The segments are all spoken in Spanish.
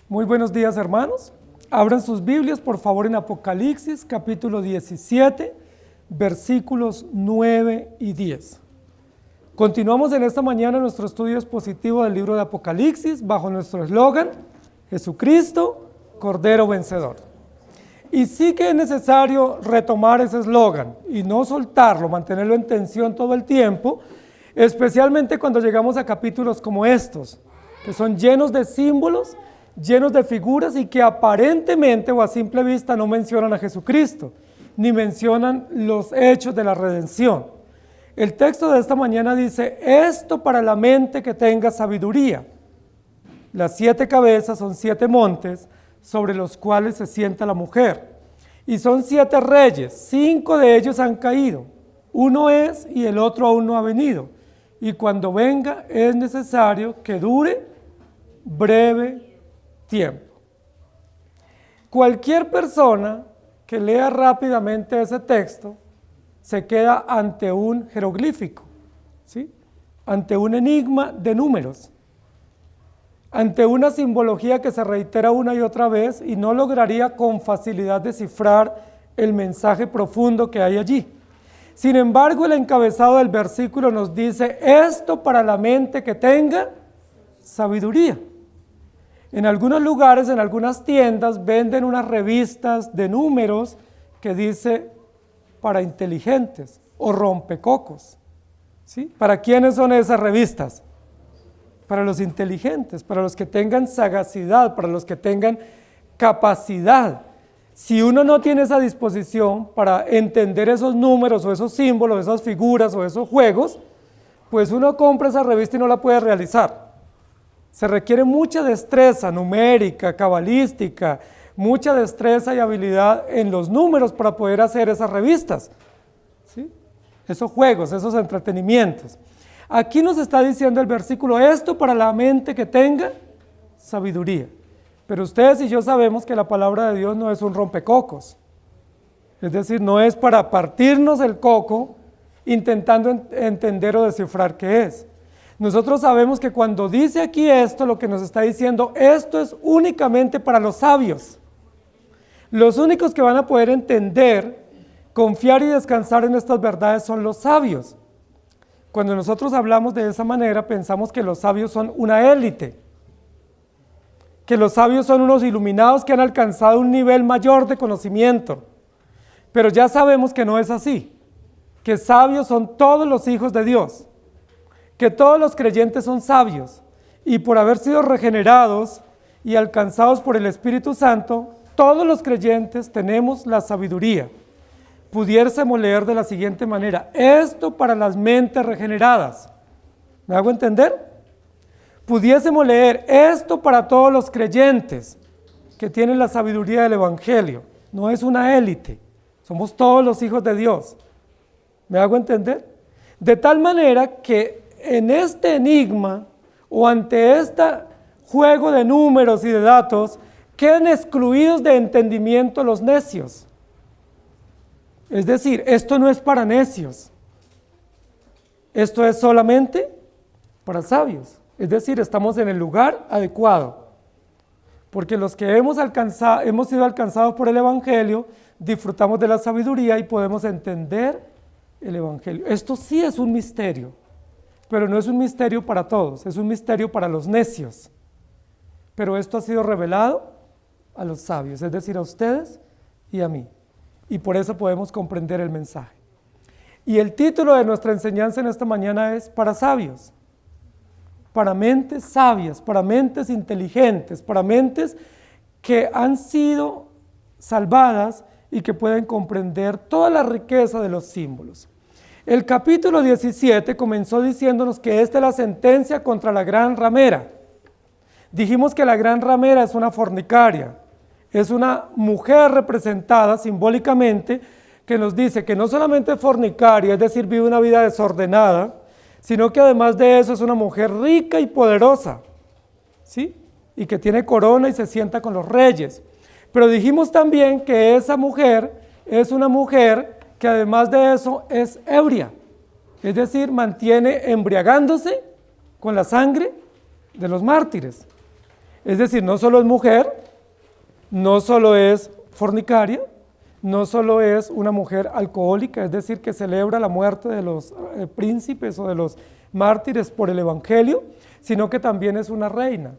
Muy buenos días, hermanos. Abran sus Biblias, por favor, en Apocalipsis, capítulo 17, versículos 9 y 10. Continuamos en esta mañana nuestro estudio expositivo del libro de Apocalipsis bajo nuestro eslogan, Jesucristo, Cordero Vencedor. Y sí que es necesario retomar ese eslogan y no soltarlo, mantenerlo en tensión todo el tiempo, especialmente cuando llegamos a capítulos como estos, que son llenos de símbolos, llenos de figuras y que aparentemente o a simple vista no mencionan a Jesucristo, ni mencionan los hechos de la redención. El texto de esta mañana dice, esto para la mente que tenga sabiduría. Las 7 cabezas son 7 montes sobre los cuales se sienta la mujer. Y son 7 reyes, 5 de ellos han caído. Uno es y el otro aún no ha venido. Y cuando venga es necesario que dure breve tiempo. Cualquier persona que lea rápidamente ese texto se queda ante un jeroglífico, ¿sí? Ante un enigma de números, ante una simbología que se reitera una y otra vez y no lograría con facilidad descifrar el mensaje profundo que hay allí. Sin embargo, el encabezado del versículo nos dice, esto para la mente que tenga sabiduría. En algunos lugares, en algunas tiendas, venden unas revistas de números que dice para inteligentes o rompecocos, ¿sí? ¿Para quiénes son esas revistas? Para los inteligentes, para los que tengan sagacidad, para los que tengan capacidad. Si uno no tiene esa disposición para entender esos números o esos símbolos, esas figuras o esos juegos, pues uno compra esa revista y no la puede realizar. Se requiere mucha destreza numérica, cabalística, mucha destreza y habilidad en los números para poder hacer esas revistas, ¿sí? Esos juegos, esos entretenimientos. Aquí nos está diciendo el versículo, esto para la mente que tenga sabiduría. Pero ustedes y yo sabemos que la palabra de Dios no es un rompecocos. Es decir, no es para partirnos el coco intentando entender o descifrar qué es. Nosotros sabemos que cuando dice aquí esto, lo que nos está diciendo, esto es únicamente para los sabios. Los únicos que van a poder entender, confiar y descansar en estas verdades son los sabios. Cuando nosotros hablamos de esa manera, pensamos que los sabios son una élite, que los sabios son unos iluminados que han alcanzado un nivel mayor de conocimiento. Pero ya sabemos que no es así, que sabios son todos los hijos de Dios, que todos los creyentes son sabios, y por haber sido regenerados y alcanzados por el Espíritu Santo, todos los creyentes tenemos la sabiduría. Pudiésemos leer de la siguiente manera, esto para las mentes regeneradas. ¿Me hago entender? Pudiésemos leer esto para todos los creyentes que tienen la sabiduría del Evangelio. No es una élite, somos todos los hijos de Dios. ¿Me hago entender? De tal manera que en este enigma o ante este juego de números y de datos quedan excluidos de entendimiento los necios. Es decir, esto no es para necios, esto es solamente para sabios. Es decir, estamos en el lugar adecuado, porque los que hemos sido alcanzados por el Evangelio, disfrutamos de la sabiduría y podemos entender el Evangelio. Esto sí es un misterio, pero no es un misterio para todos, es un misterio para los necios. Pero esto ha sido revelado a los sabios, es decir, a ustedes y a mí. Y por eso podemos comprender el mensaje. Y el título de nuestra enseñanza en esta mañana es para sabios, para mentes sabias, para mentes inteligentes, para mentes que han sido salvadas y que pueden comprender toda la riqueza de los símbolos. El capítulo 17 comenzó diciéndonos que esta es la sentencia contra la gran ramera. Dijimos que la gran ramera es una fornicaria, es una mujer representada simbólicamente que nos dice que no solamente es fornicaria, es decir, vive una vida desordenada, sino que además de eso es una mujer rica y poderosa, ¿sí? Y que tiene corona y se sienta con los reyes. Pero dijimos también que esa mujer es una mujer que además de eso es ebria, es decir, mantiene embriagándose con la sangre de los mártires. Es decir, no solo es mujer, no solo es fornicaria, no solo es una mujer alcohólica, es decir, que celebra la muerte de los príncipes o de los mártires por el evangelio, sino que también es una reina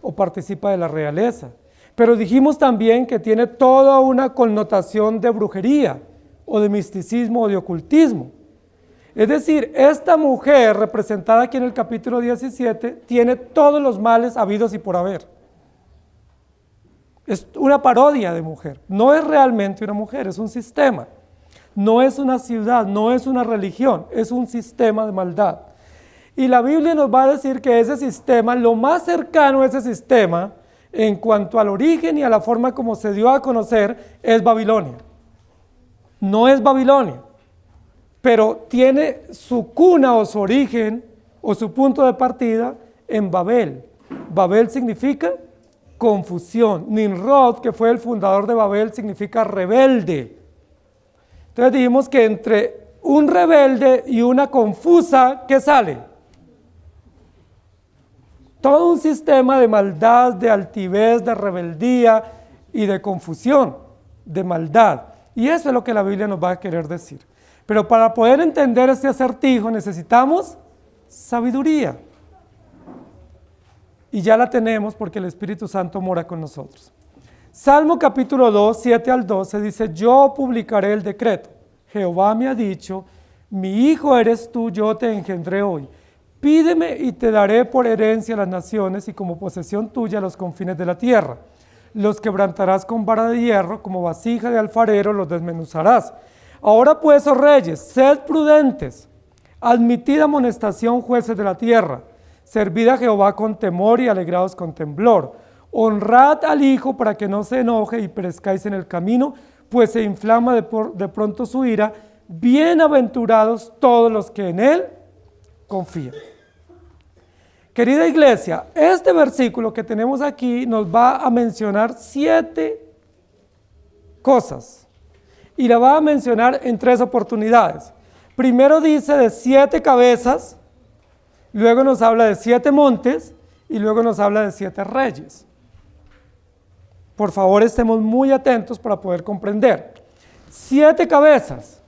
o participa de la realeza. Pero dijimos también que tiene toda una connotación de brujería o de misticismo o de ocultismo. Es decir, esta mujer representada aquí en el capítulo 17 tiene todos los males habidos y por haber. Es una parodia de mujer, no es realmente una mujer, es un sistema. No es una ciudad, no es una religión, es un sistema de maldad. Y la Biblia nos va a decir que ese sistema, lo más cercano a ese sistema, en cuanto al origen y a la forma como se dio a conocer, es Babilonia. No es Babilonia, pero tiene su cuna o su origen o su punto de partida en Babel. Babel significa confusión. Nimrod, que fue el fundador de Babel, significa rebelde. Entonces dijimos que entre un rebelde y una confusa, ¿qué sale? Todo un sistema de maldad, de altivez, de rebeldía y de confusión, de maldad. Y eso es lo que la Biblia nos va a querer decir. Pero para poder entender este acertijo necesitamos sabiduría. Y ya la tenemos porque el Espíritu Santo mora con nosotros. Salmo capítulo 2, 7 al 12 dice: yo publicaré el decreto. Jehová me ha dicho, mi hijo eres tú, yo te engendré hoy. Pídeme y te daré por herencia las naciones y como posesión tuya los confines de la tierra. Los quebrantarás con vara de hierro, como vasija de alfarero los desmenuzarás. Ahora pues, oh reyes, sed prudentes, admitid amonestación, jueces de la tierra. Servid a Jehová con temor y alegraos con temblor. Honrad al Hijo para que no se enoje y perezcáis en el camino, pues se inflama de pronto su ira. Bienaventurados todos los que en Él confían. Querida iglesia, este versículo que tenemos aquí nos va a mencionar 7 cosas y la va a mencionar en 3 oportunidades. Primero dice de 7 cabezas, luego nos habla de 7 montes y luego nos habla de 7 reyes. Por favor, estemos muy atentos para poder comprender. 7 cabezas.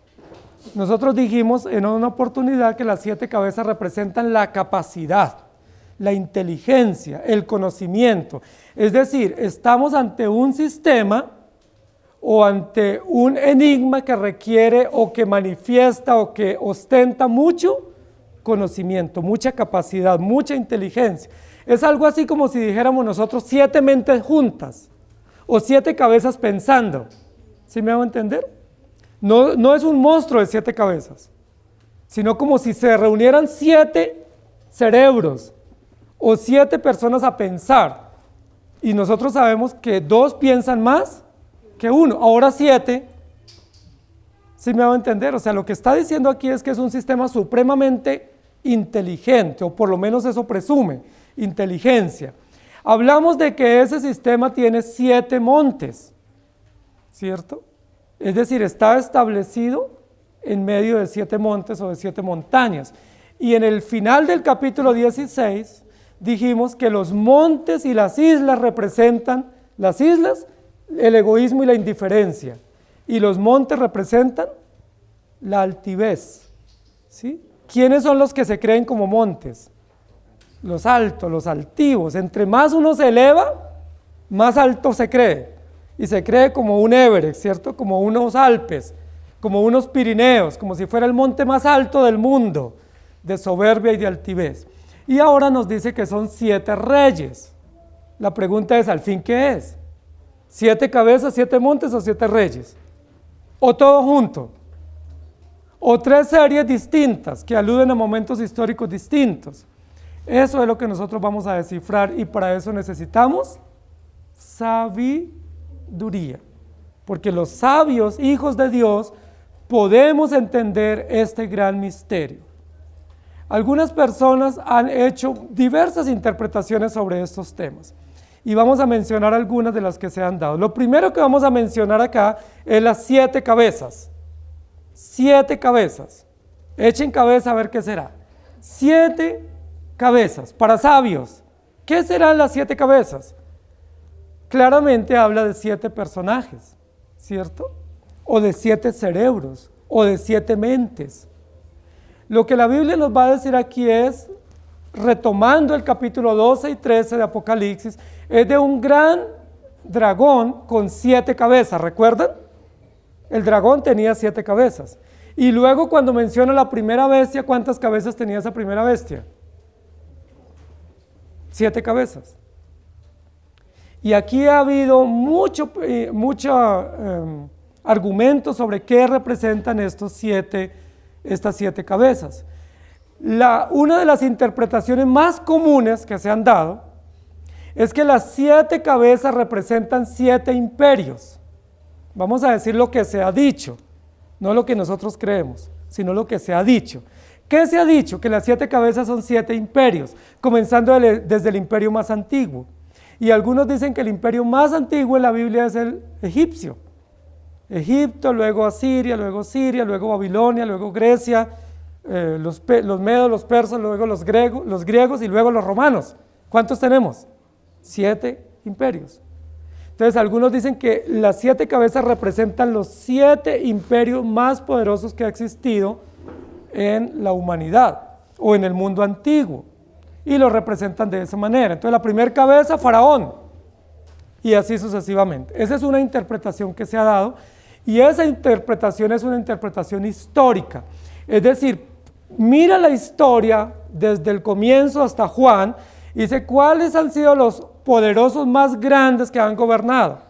Nosotros dijimos en una oportunidad que las 7 cabezas representan la capacidad, la inteligencia, el conocimiento. Es decir, estamos ante un sistema o ante un enigma que requiere o que manifiesta o que ostenta mucho conocimiento, mucha capacidad, mucha inteligencia. Es algo así como si dijéramos nosotros 7 mentes juntas o 7 cabezas pensando. ¿Sí me hago entender? No es un monstruo de 7 cabezas, sino como si se reunieran 7 cerebros o 7 personas a pensar. Y nosotros sabemos que 2 piensan más que 1, ahora 7. ¿Sí me hago entender? O sea, lo que está diciendo aquí es que es un sistema supremamente inteligente, o por lo menos eso presume, inteligencia. Hablamos de que ese sistema tiene 7 montes, ¿cierto? Es decir, está establecido en medio de 7 montes o de 7 montañas. Y en el final del capítulo 16 dijimos que los montes y las islas representan, las islas, el egoísmo y la indiferencia. Y los montes representan la altivez, ¿sí? ¿Quiénes son los que se creen como montes? Los altos, los altivos. Entre más uno se eleva, más alto se cree. Y se cree como un Everest, ¿cierto? Como unos Alpes, como unos Pirineos, como si fuera el monte más alto del mundo, de soberbia y de altivez. Y ahora nos dice que son 7 reyes. La pregunta es, ¿al fin qué es? ¿7 cabezas, 7 montes o 7 reyes? ¿O todo junto? ¿O 3 series distintas que aluden a momentos históricos distintos? Eso es lo que nosotros vamos a descifrar y para eso necesitamos sabiduría. Porque los sabios, hijos de Dios, podemos entender este gran misterio. Algunas personas han hecho diversas interpretaciones sobre estos temas y vamos a mencionar algunas de las que se han dado. Lo primero que vamos a mencionar acá es las 7 cabezas. 7 cabezas. Echen cabeza a ver qué será. 7 cabezas. Para sabios, ¿Qué serán las 7 cabezas? Claramente habla de 7 personajes, ¿cierto? O de 7 cerebros, o de 7 mentes. Lo que la Biblia nos va a decir aquí es, retomando el capítulo 12 y 13 de Apocalipsis, es de un gran dragón con 7 cabezas, ¿recuerdan? El dragón tenía 7 cabezas. Y luego cuando menciona la primera bestia, ¿cuántas cabezas tenía esa primera bestia? 7 cabezas. Y aquí ha habido mucho argumento sobre qué representan estas 7 cabezas. Una de las interpretaciones más comunes que se han dado es que las 7 cabezas representan 7 imperios. Vamos a decir lo que se ha dicho, no lo que nosotros creemos, sino lo que se ha dicho. ¿Qué se ha dicho? Que las 7 cabezas son 7 imperios, comenzando desde el imperio más antiguo. Y algunos dicen que el imperio más antiguo en la Biblia es el egipcio. Egipto, luego Asiria, luego Siria, luego Babilonia, luego Grecia, los medos, los persas, luego los griegos y luego los romanos. ¿Cuántos tenemos? 7 imperios. Entonces algunos dicen que las 7 cabezas representan los 7 imperios más poderosos que ha existido en la humanidad o en el mundo antiguo, y lo representan de esa manera. Entonces la primera cabeza, Faraón, y así sucesivamente. Esa es una interpretación que se ha dado, y esa interpretación es una interpretación histórica. Es decir, mira la historia desde el comienzo hasta Juan, y dice cuáles han sido los poderosos más grandes que han gobernado,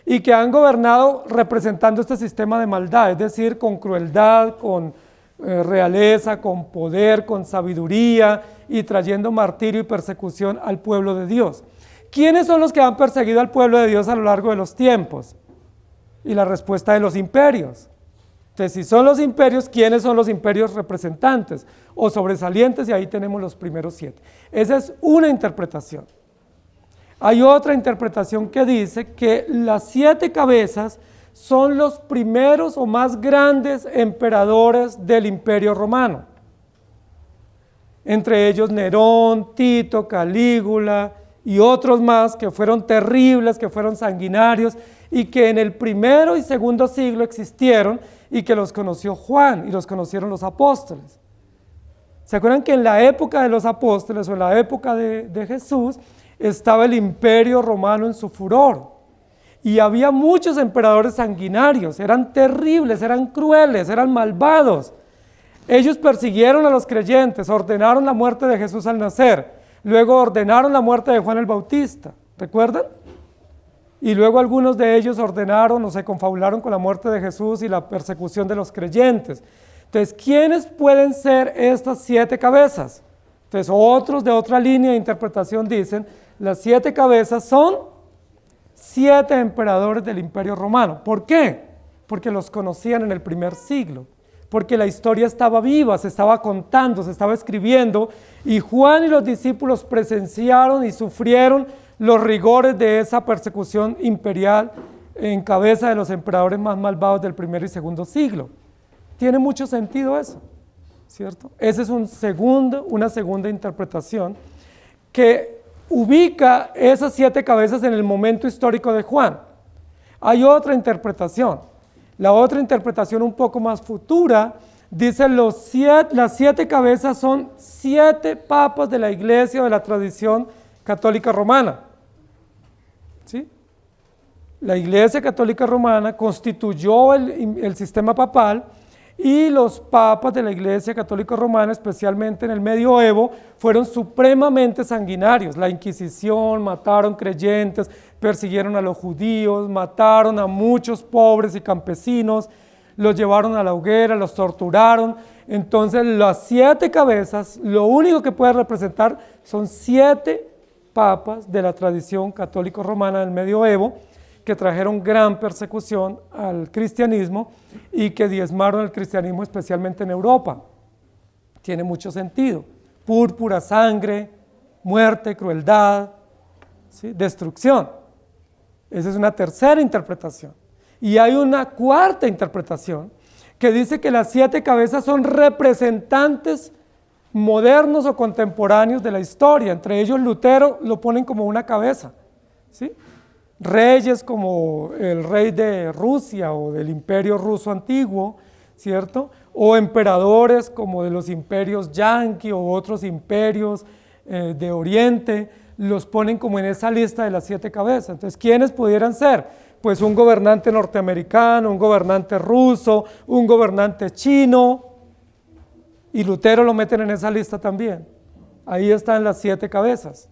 y que han gobernado representando este sistema de maldad, es decir, con crueldad, con realeza, con poder, con sabiduría, y trayendo martirio y persecución al pueblo de Dios. ¿Quiénes son los que han perseguido al pueblo de Dios a lo largo de los tiempos? Y la respuesta de los imperios. Entonces, si son los imperios, ¿quiénes son los imperios representantes o sobresalientes? Y ahí tenemos los primeros 7. Esa es una interpretación. Hay otra interpretación que dice que las 7 cabezas son los primeros o más grandes emperadores del Imperio Romano. Entre ellos Nerón, Tito, Calígula y otros más que fueron terribles, que fueron sanguinarios y que en el primero y segundo siglo existieron y que los conoció Juan y los conocieron los apóstoles. ¿Se acuerdan que en la época de los apóstoles o en la época de Jesús estaba el Imperio Romano en su furor? Y había muchos emperadores sanguinarios, eran terribles, eran crueles, eran malvados. Ellos persiguieron a los creyentes, ordenaron la muerte de Jesús al nacer, luego ordenaron la muerte de Juan el Bautista, ¿recuerdan? Y luego algunos de ellos ordenaron o se confabularon con la muerte de Jesús y la persecución de los creyentes. Entonces, ¿quiénes pueden ser estas 7 cabezas? Entonces, otros de otra línea de interpretación dicen, las 7 cabezas son 7 emperadores del Imperio Romano. ¿Por qué? Porque los conocían en el primer siglo, porque la historia estaba viva, se estaba contando, se estaba escribiendo, y Juan y los discípulos presenciaron y sufrieron los rigores de esa persecución imperial en cabeza de los emperadores más malvados del primer y segundo siglo. Tiene mucho sentido eso, ¿cierto? Esa es una segunda interpretación que ubica esas 7 cabezas en el momento histórico de Juan. Hay otra interpretación. La otra interpretación un poco más futura dice las 7 cabezas son 7 papas de la iglesia de la tradición católica romana. ¿Sí? La iglesia católica romana constituyó el sistema papal, y los papas de la iglesia católica romana, especialmente en el medioevo, fueron supremamente sanguinarios. La Inquisición, mataron creyentes, persiguieron a los judíos, mataron a muchos pobres y campesinos, los llevaron a la hoguera, los torturaron. Entonces las 7 cabezas, lo único que puede representar son 7 papas de la tradición católico romana del medioevo, que trajeron gran persecución al cristianismo y que diezmaron el cristianismo especialmente en Europa. Tiene mucho sentido. Púrpura, sangre, muerte, crueldad, ¿sí? Destrucción. Esa es una tercera interpretación. Y hay una cuarta interpretación que dice que las 7 cabezas son representantes modernos o contemporáneos de la historia. Entre ellos Lutero lo ponen como una cabeza, ¿sí? Reyes como el rey de Rusia o del imperio ruso antiguo, ¿cierto? O emperadores como de los imperios yanqui o otros imperios de Oriente, los ponen como en esa lista de las 7 cabezas. Entonces, ¿quiénes pudieran ser? Pues un gobernante norteamericano, un gobernante ruso, un gobernante chino, y Lutero lo meten en esa lista también. Ahí están las 7 cabezas.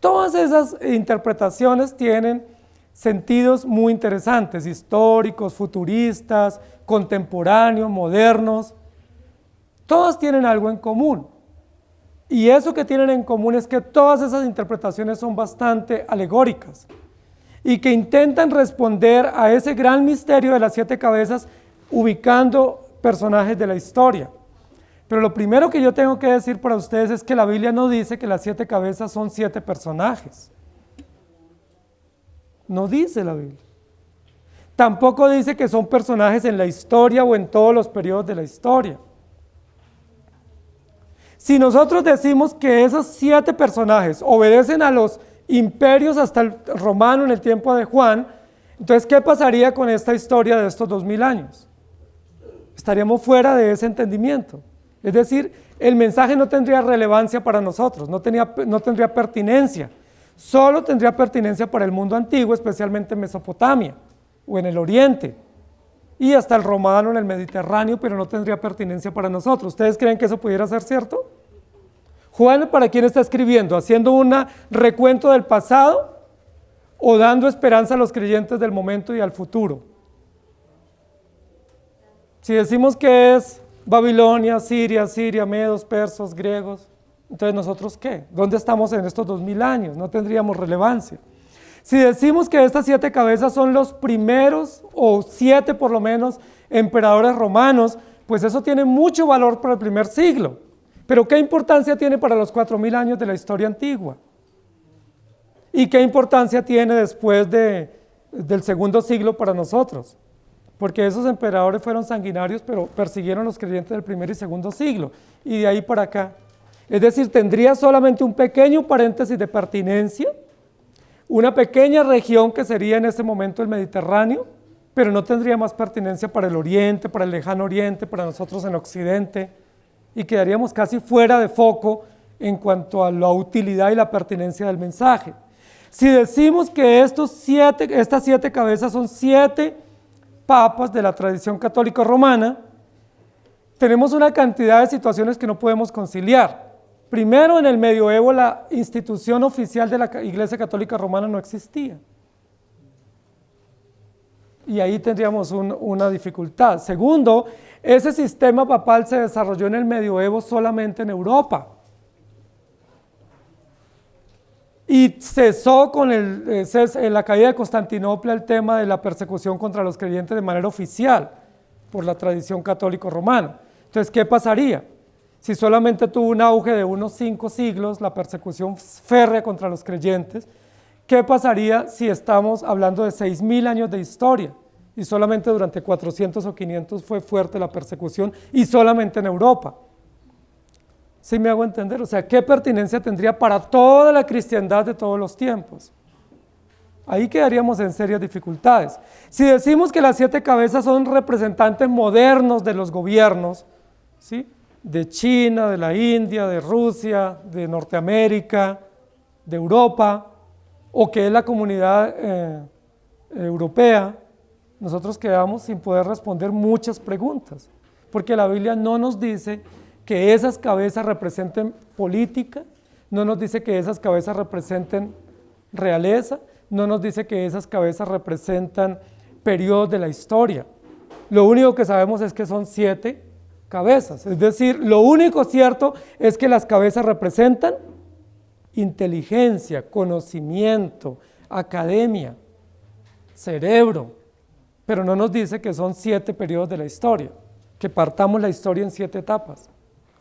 Todas esas interpretaciones tienen sentidos muy interesantes, históricos, futuristas, contemporáneos, modernos. Todas tienen algo en común. Y eso que tienen en común es que todas esas interpretaciones son bastante alegóricas y que intentan responder a ese gran misterio de las 7 cabezas ubicando personajes de la historia. Pero lo primero que yo tengo que decir para ustedes es que la Biblia no dice que las 7 cabezas son 7 personajes. No dice la Biblia. Tampoco dice que son personajes en la historia o en todos los periodos de la historia. Si nosotros decimos que esos 7 personajes obedecen a los imperios hasta el romano en el tiempo de Juan, entonces ¿qué pasaría con esta historia de estos 2000 años? Estaríamos fuera de ese entendimiento. Es decir, el mensaje no tendría relevancia para nosotros, no tendría pertinencia, solo tendría pertinencia para el mundo antiguo, especialmente en Mesopotamia o en el Oriente y hasta el romano en el Mediterráneo, pero no tendría pertinencia para nosotros. ¿Ustedes creen que eso pudiera ser cierto? Juan, ¿para quién está escribiendo? ¿Haciendo un recuento del pasado o dando esperanza a los creyentes del momento y al futuro? Si decimos que es Babilonia, Siria, medos, persos, griegos, entonces ¿nosotros qué? ¿Dónde estamos en estos 2000 años? No tendríamos relevancia. Si decimos que estas 7 cabezas son los primeros, o 7 por lo menos, emperadores romanos, pues eso tiene mucho valor para el primer siglo. Pero ¿qué importancia tiene para los 4000 años de la historia antigua? ¿Y qué importancia tiene después del segundo siglo para nosotros? Porque esos emperadores fueron sanguinarios, pero persiguieron a los creyentes del primer y segundo siglo, y de ahí para acá. Es decir, tendría solamente un pequeño paréntesis de pertinencia, una pequeña región que sería en ese momento el Mediterráneo, pero no tendría más pertinencia para el Oriente, para el lejano Oriente, para nosotros en Occidente, y quedaríamos casi fuera de foco en cuanto a la utilidad y la pertinencia del mensaje. Si decimos que estas 7 cabezas son 7 papas de la tradición católica romana, tenemos una cantidad de situaciones que no podemos conciliar. Primero, en el medioevo la institución oficial de la Iglesia Católica Romana no existía. Y ahí tendríamos una dificultad. Segundo, ese sistema papal se desarrolló en el medioevo solamente en Europa. Y cesó con la caída de Constantinopla el tema de la persecución contra los creyentes de manera oficial por la tradición católico romana. Entonces, ¿qué pasaría? Si solamente tuvo un auge de unos 5 siglos la persecución férrea contra los creyentes, ¿qué pasaría si estamos hablando de 6000 años de historia y solamente durante 400 o 500 fue fuerte la persecución y solamente en Europa? ¿Sí me hago entender? O sea, ¿qué pertinencia tendría para toda la cristiandad de todos los tiempos? Ahí quedaríamos en serias dificultades. Si decimos que las 7 cabezas son representantes modernos de los gobiernos, ¿sí?, de China, de la India, de Rusia, de Norteamérica, de Europa, o que es la comunidad europea, nosotros quedamos sin poder responder muchas preguntas, porque la Biblia no nos dice que esas cabezas representen política, no nos dice que esas cabezas representen realeza, no nos dice que esas cabezas representan periodos de la historia. Lo único que sabemos es que son 7 cabezas, es decir, lo único cierto es que las cabezas representan inteligencia, conocimiento, academia, cerebro, pero no nos dice que son 7 periodos de la historia, que partamos la historia en 7 etapas,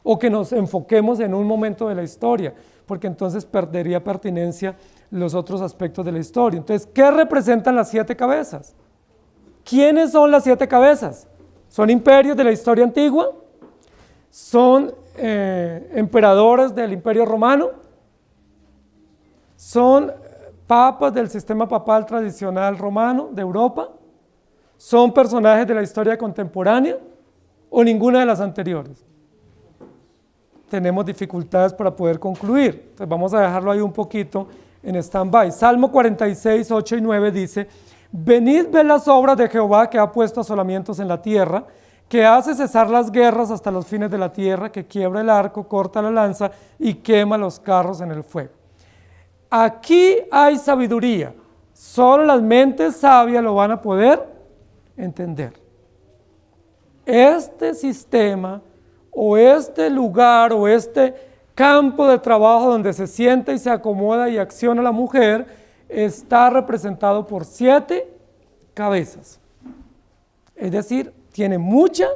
o que nos enfoquemos en un momento de la historia, porque entonces perdería pertinencia los otros aspectos de la historia. Entonces, ¿qué representan las 7 cabezas? ¿Quiénes son las 7 cabezas? ¿Son imperios de la historia antigua? ¿Son emperadores del Imperio Romano, son papas del sistema papal tradicional romano de Europa, son personajes de la historia contemporánea o ninguna de las anteriores. Tenemos dificultades para poder concluir, entonces vamos a dejarlo ahí un poquito en stand-by. Salmo 46, 8 y 9 dice: venid, ved las obras de Jehová, que ha puesto asolamientos en la tierra, que hace cesar las guerras hasta los fines de la tierra, que quiebra el arco, corta la lanza y quema los carros en el fuego. Aquí hay sabiduría, solo las mentes sabias lo van a poder entender. Este sistema o este lugar o este campo de trabajo donde se sienta y se acomoda y acciona la mujer está representado por 7 cabezas. Es decir, tiene mucha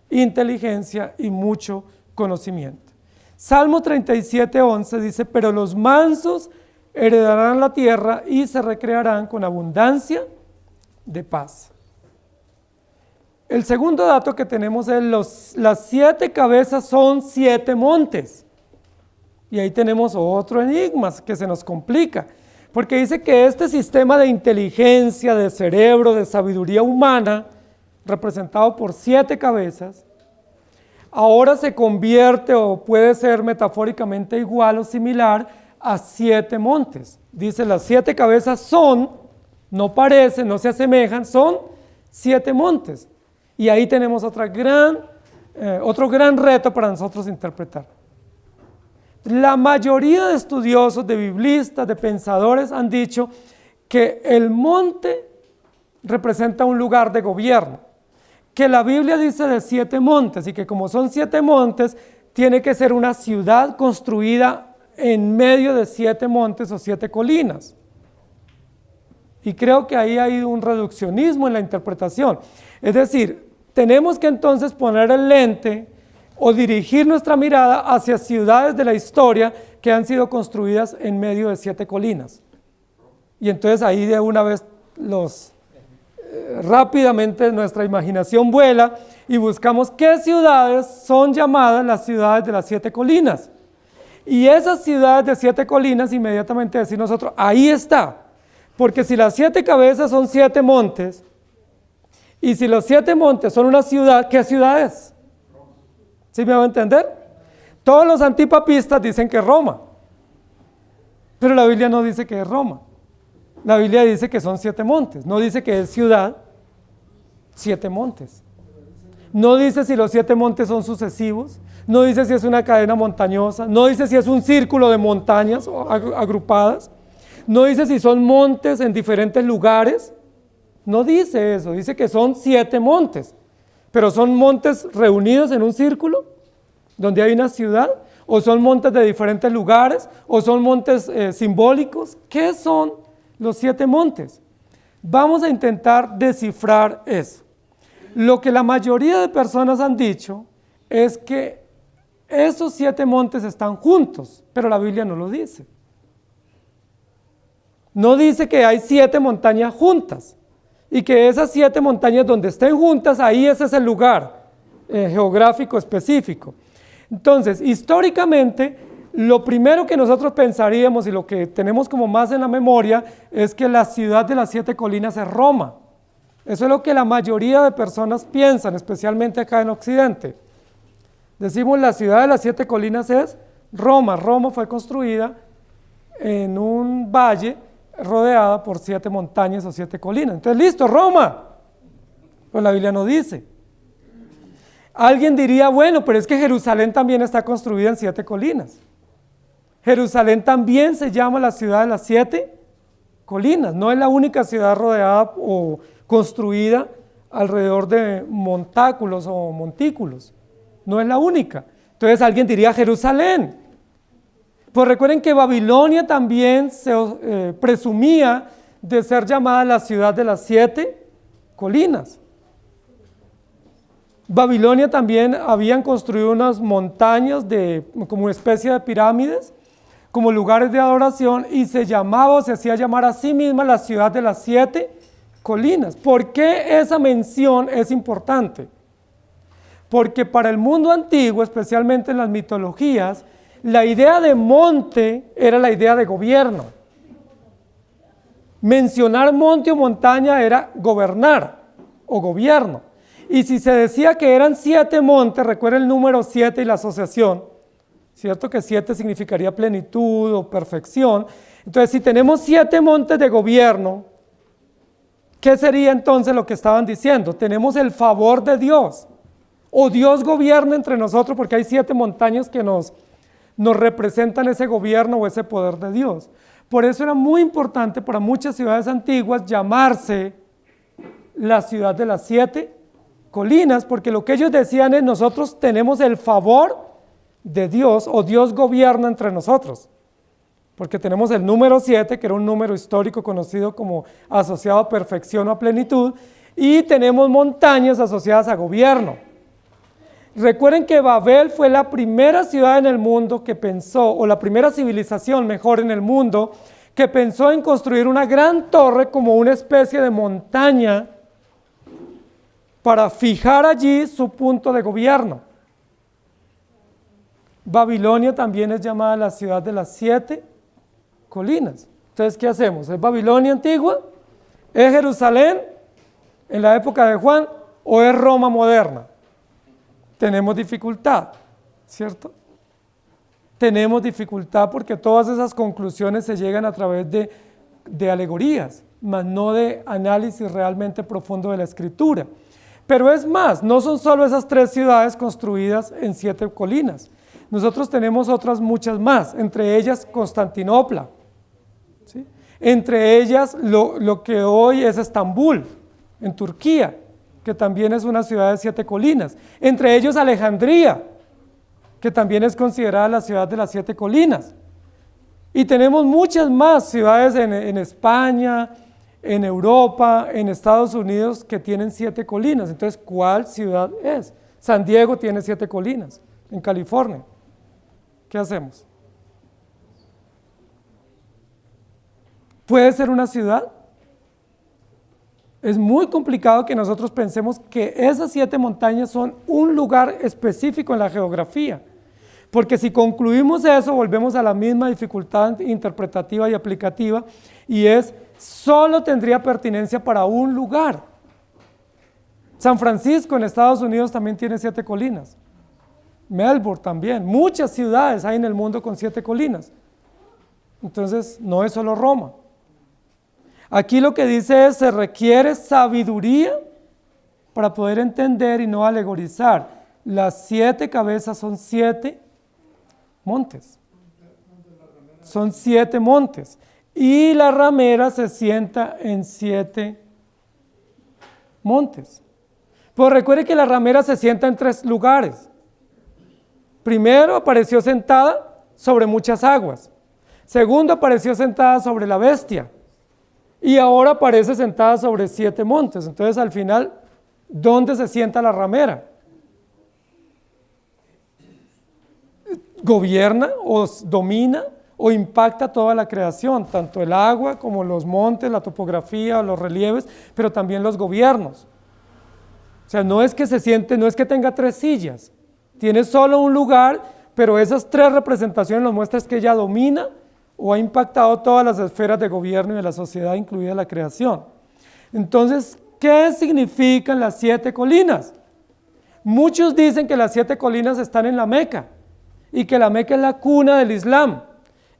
inteligencia y mucho conocimiento. Salmo 37, 11 dice: pero los mansos heredarán la tierra y se recrearán con abundancia de paz. El segundo dato que tenemos es las 7 cabezas son 7 montes. Y ahí tenemos otro enigma que se nos complica, porque dice que este sistema de inteligencia, de cerebro, de sabiduría humana, representado por 7 cabezas, ahora se convierte o puede ser metafóricamente igual o similar a 7 montes. Dice, las 7 cabezas son, no parecen, no se asemejan, son 7 montes. Y ahí tenemos otro gran reto para nosotros interpretar. La mayoría de estudiosos, de biblistas, de pensadores han dicho que el monte representa un lugar de gobierno, que la Biblia dice de 7 montes y que como son 7 montes, tiene que ser una ciudad construida en medio de 7 montes o 7 colinas. Y creo que ahí hay un reduccionismo en la interpretación. Es decir, tenemos que entonces poner el lente o dirigir nuestra mirada hacia ciudades de la historia que han sido construidas en medio de 7 colinas. Y entonces ahí de una vez rápidamente nuestra imaginación vuela y buscamos qué ciudades son llamadas las ciudades de las 7 colinas. Y esas ciudades de 7 colinas, inmediatamente decir nosotros, ahí está. Porque si las 7 cabezas son 7 montes, y si los 7 montes son una ciudad, ¿qué ciudad es? ¿Sí me van a entender? Todos los antipapistas dicen que es Roma, pero la Biblia no dice que es Roma. La Biblia dice que son 7 montes, no dice que es ciudad, 7 montes. No dice si los 7 montes son sucesivos, no dice si es una cadena montañosa, no dice si es un círculo de montañas agrupadas, no dice si son montes en diferentes lugares, no dice eso, dice que son 7 montes. Pero ¿son montes reunidos en un círculo donde hay una ciudad? ¿O son montes de diferentes lugares? ¿O son montes simbólicos? ¿Qué son los 7 montes? Vamos a intentar descifrar eso. Lo que la mayoría de personas han dicho es que esos 7 montes están juntos, pero la Biblia no lo dice. No dice que hay 7 montañas juntas. Y que esas 7 montañas donde estén juntas, ahí ese es el lugar geográfico específico. Entonces, históricamente, lo primero que nosotros pensaríamos y lo que tenemos como más en la memoria es que la ciudad de las 7 colinas es Roma. Eso es lo que la mayoría de personas piensan, especialmente acá en Occidente. Decimos la ciudad de las 7 colinas es Roma. Roma fue construida en un valle rodeada por 7 montañas o 7 colinas. Entonces, listo, Roma. Pues la Biblia no dice. Alguien diría, bueno, pero es que Jerusalén también está construida en 7 colinas. Jerusalén también se llama la ciudad de las 7 colinas. No es la única ciudad rodeada o construida alrededor de montáculos o montículos. No es la única. Entonces alguien diría Jerusalén. Pues recuerden que Babilonia también se presumía de ser llamada la ciudad de las 7 colinas. Babilonia también habían construido unas montañas como una especie de pirámides, como lugares de adoración, y se llamaba o se hacía llamar a sí misma la ciudad de las 7 colinas. ¿Por qué esa mención es importante? porque para el mundo antiguo, especialmente en las mitologías, la idea de monte era la idea de gobierno. Mencionar monte o montaña era gobernar o gobierno. Y si se decía que eran 7 montes, recuerda el número 7 y la asociación, ¿cierto? Que 7 significaría plenitud o perfección. Entonces, si tenemos 7 montes de gobierno, ¿qué sería entonces lo que estaban diciendo? Tenemos el favor de Dios, o Dios gobierna entre nosotros, porque hay 7 montañas que nos representan ese gobierno o ese poder de Dios. Por eso era muy importante para muchas ciudades antiguas llamarse la ciudad de las 7 colinas, porque lo que ellos decían es: nosotros tenemos el favor de Dios, o Dios gobierna entre nosotros, porque tenemos el número 7, que era un número histórico conocido como asociado a perfección o a plenitud, y tenemos montañas asociadas a gobierno. Recuerden que Babel fue la primera ciudad en el mundo que pensó, o la primera civilización mejor en el mundo, que pensó en construir una gran torre como una especie de montaña para fijar allí su punto de gobierno. Babilonia también es llamada la ciudad de las 7 colinas. Entonces, ¿qué hacemos? ¿Es Babilonia antigua? ¿Es Jerusalén en la época de Juan? ¿O es Roma moderna? Tenemos dificultad, ¿cierto? Tenemos dificultad porque todas esas conclusiones se llegan a través de alegorías, mas no de análisis realmente profundo de la Escritura. Pero es más, no son solo esas 3 ciudades construidas en 7 colinas. Nosotros tenemos otras muchas más, entre ellas Constantinopla, ¿sí? Entre ellas lo que hoy es Estambul, en Turquía, que también es una ciudad de 7 colinas. Entre ellos Alejandría, que también es considerada la ciudad de las 7 colinas. Y tenemos muchas más ciudades en España, en Europa, en Estados Unidos, que tienen 7 colinas. Entonces, ¿cuál ciudad es? San Diego tiene 7 colinas, en California. ¿Qué hacemos? ¿Puede ser una ciudad? Es muy complicado que nosotros pensemos que esas 7 montañas son un lugar específico en la geografía, porque si concluimos eso, volvemos a la misma dificultad interpretativa y aplicativa, y es: solo tendría pertinencia para un lugar. San Francisco en Estados Unidos también tiene 7 colinas, Melbourne también, muchas ciudades hay en el mundo con 7 colinas, entonces no es solo Roma. Aquí lo que dice es: se requiere sabiduría para poder entender y no alegorizar. Las 7 cabezas son 7 montes. Son 7 montes. Y la ramera se sienta en 7 montes. Pues recuerde que la ramera se sienta en 3 lugares. Primero apareció sentada sobre muchas aguas. Segundo apareció sentada sobre la bestia. Y ahora aparece sentada sobre 7 montes. Entonces, al final, ¿dónde se sienta la ramera? ¿Gobierna o domina o impacta toda la creación? Tanto el agua como los montes, la topografía, los relieves, pero también los gobiernos. O sea, no es que se siente, no es que tenga 3 sillas. Tiene solo un lugar, pero esas 3 representaciones nos muestran que ella domina o ha impactado todas las esferas de gobierno y de la sociedad, incluida la creación. Entonces, ¿qué significan las 7 colinas? Muchos dicen que las 7 colinas están en la Meca, y que la Meca es la cuna del Islam,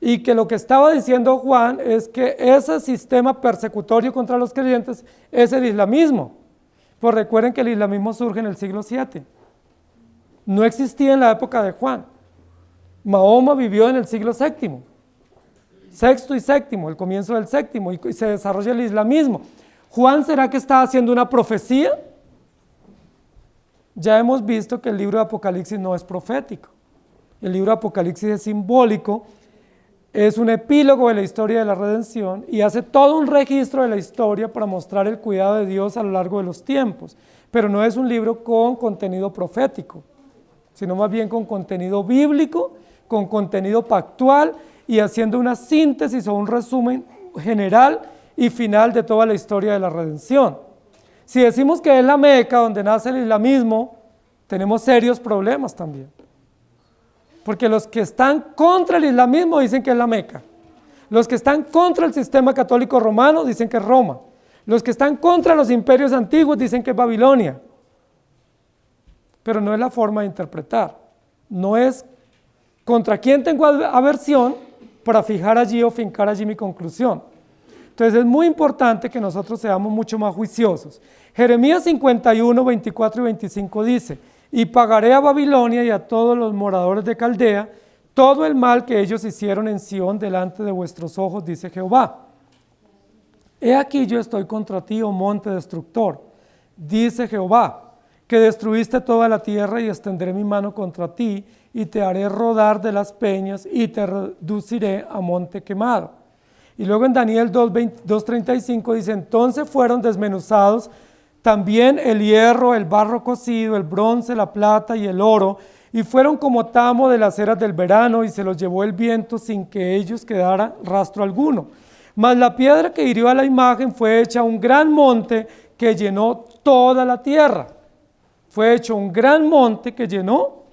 y que lo que estaba diciendo Juan es que ese sistema persecutorio contra los creyentes es el islamismo. Pues recuerden que el islamismo surge en el siglo VII. No existía en la época de Juan. Mahoma vivió en el siglo VII. Sexto y séptimo, el comienzo del séptimo, y se desarrolla el islamismo. ¿Juan será que está haciendo una profecía? Ya hemos visto que el libro de Apocalipsis no es profético. El libro de Apocalipsis es simbólico, es un epílogo de la historia de la redención y hace todo un registro de la historia para mostrar el cuidado de Dios a lo largo de los tiempos, pero no es un libro con contenido profético, sino más bien con contenido bíblico, con contenido pactual, y haciendo una síntesis o un resumen general y final de toda la historia de la redención. Si decimos que es la Meca donde nace el islamismo, tenemos serios problemas también. Porque los que están contra el islamismo dicen que es la Meca. Los que están contra el sistema católico romano dicen que es Roma. Los que están contra los imperios antiguos dicen que es Babilonia. Pero no es la forma de interpretar. No es contra quién tengo aversión para fijar allí o fincar allí mi conclusión. Entonces es muy importante que nosotros seamos mucho más juiciosos. Jeremías 51, 24 y 25 dice: y pagaré a Babilonia y a todos los moradores de Caldea todo el mal que ellos hicieron en Sión delante de vuestros ojos, dice Jehová. He aquí yo estoy contra ti, oh monte destructor, dice Jehová, que destruiste toda la tierra, y extenderé mi mano contra ti, y te haré rodar de las peñas, y te reduciré a monte quemado. Y luego en Daniel 2:35 dice: entonces fueron desmenuzados también el hierro, el barro cocido, el bronce, la plata y el oro, y fueron como tamo de las eras del verano, y se los llevó el viento sin que ellos quedara rastro alguno. Mas la piedra que hirió a la imagen fue hecha un gran monte que llenó toda la tierra. Fue hecho un gran monte que llenó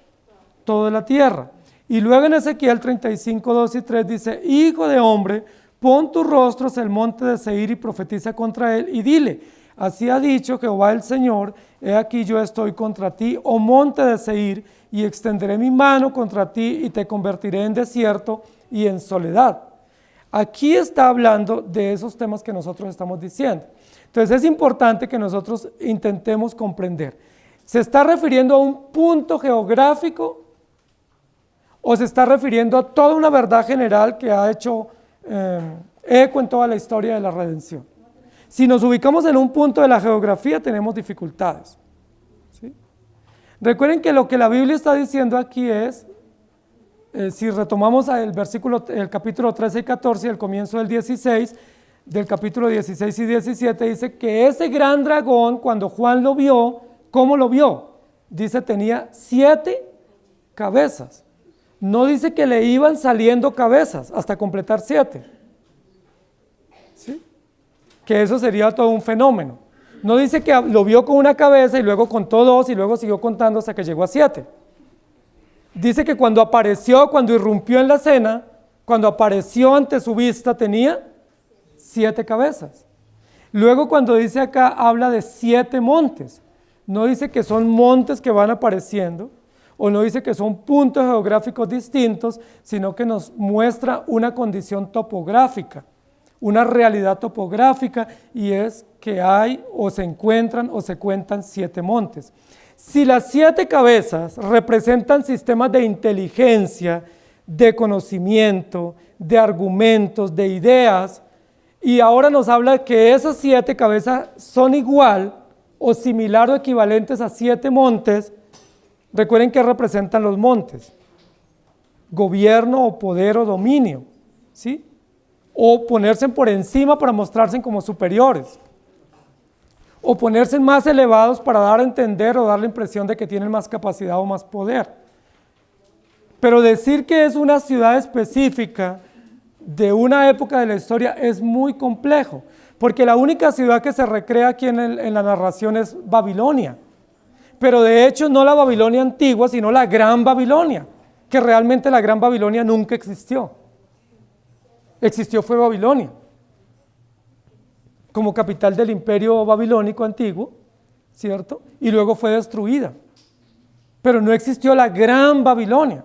toda la tierra. Y luego en Ezequiel 35, 2 y 3 dice: hijo de hombre, pon tus rostros el monte de Seir y profetiza contra él, y dile: así ha dicho Jehová el Señor, he aquí yo estoy contra ti, oh monte de Seir, y extenderé mi mano contra ti y te convertiré en desierto y en soledad. Aquí está hablando de esos temas que nosotros estamos diciendo. Entonces es importante que nosotros intentemos comprender. ¿Se está refiriendo a un punto geográfico o se está refiriendo a toda una verdad general que ha hecho eco en toda la historia de la redención? Si nos ubicamos en un punto de la geografía, tenemos dificultades. ¿Sí? Recuerden que lo que la Biblia está diciendo aquí es, si retomamos el capítulo 13 y 14 y el comienzo del 16, del capítulo 16 y 17, dice que ese gran dragón, cuando Juan lo vio, ¿cómo lo vio? Dice, tenía 7 cabezas. No dice que le iban saliendo cabezas hasta completar 7. ¿Sí? Que eso sería todo un fenómeno. No dice que lo vio con una cabeza y luego contó 2 y luego siguió contando hasta que llegó a 7. Dice que cuando apareció, cuando irrumpió en la escena, cuando apareció ante su vista, tenía 7 cabezas. Luego cuando dice acá, habla de 7 montes. No dice que son montes que van apareciendo, o no dice que son puntos geográficos distintos, sino que nos muestra una condición topográfica, una realidad topográfica, y es que hay o se encuentran o se cuentan 7 montes. Si las 7 cabezas representan sistemas de inteligencia, de conocimiento, de argumentos, de ideas, y ahora nos habla de que esas 7 cabezas son igual o similar o equivalentes a 7 montes, recuerden que representan los montes: gobierno o poder o dominio, ¿sí? O ponerse por encima para mostrarse como superiores, o ponerse más elevados para dar a entender o dar la impresión de que tienen más capacidad o más poder. Pero decir que es una ciudad específica de una época de la historia es muy complejo, porque la única ciudad que se recrea aquí en la narración es Babilonia, pero de hecho no la Babilonia antigua, sino la Gran Babilonia, que realmente la Gran Babilonia nunca existió. Existió fue Babilonia, como capital del imperio babilónico antiguo, ¿cierto? Y luego fue destruida. Pero no existió la Gran Babilonia,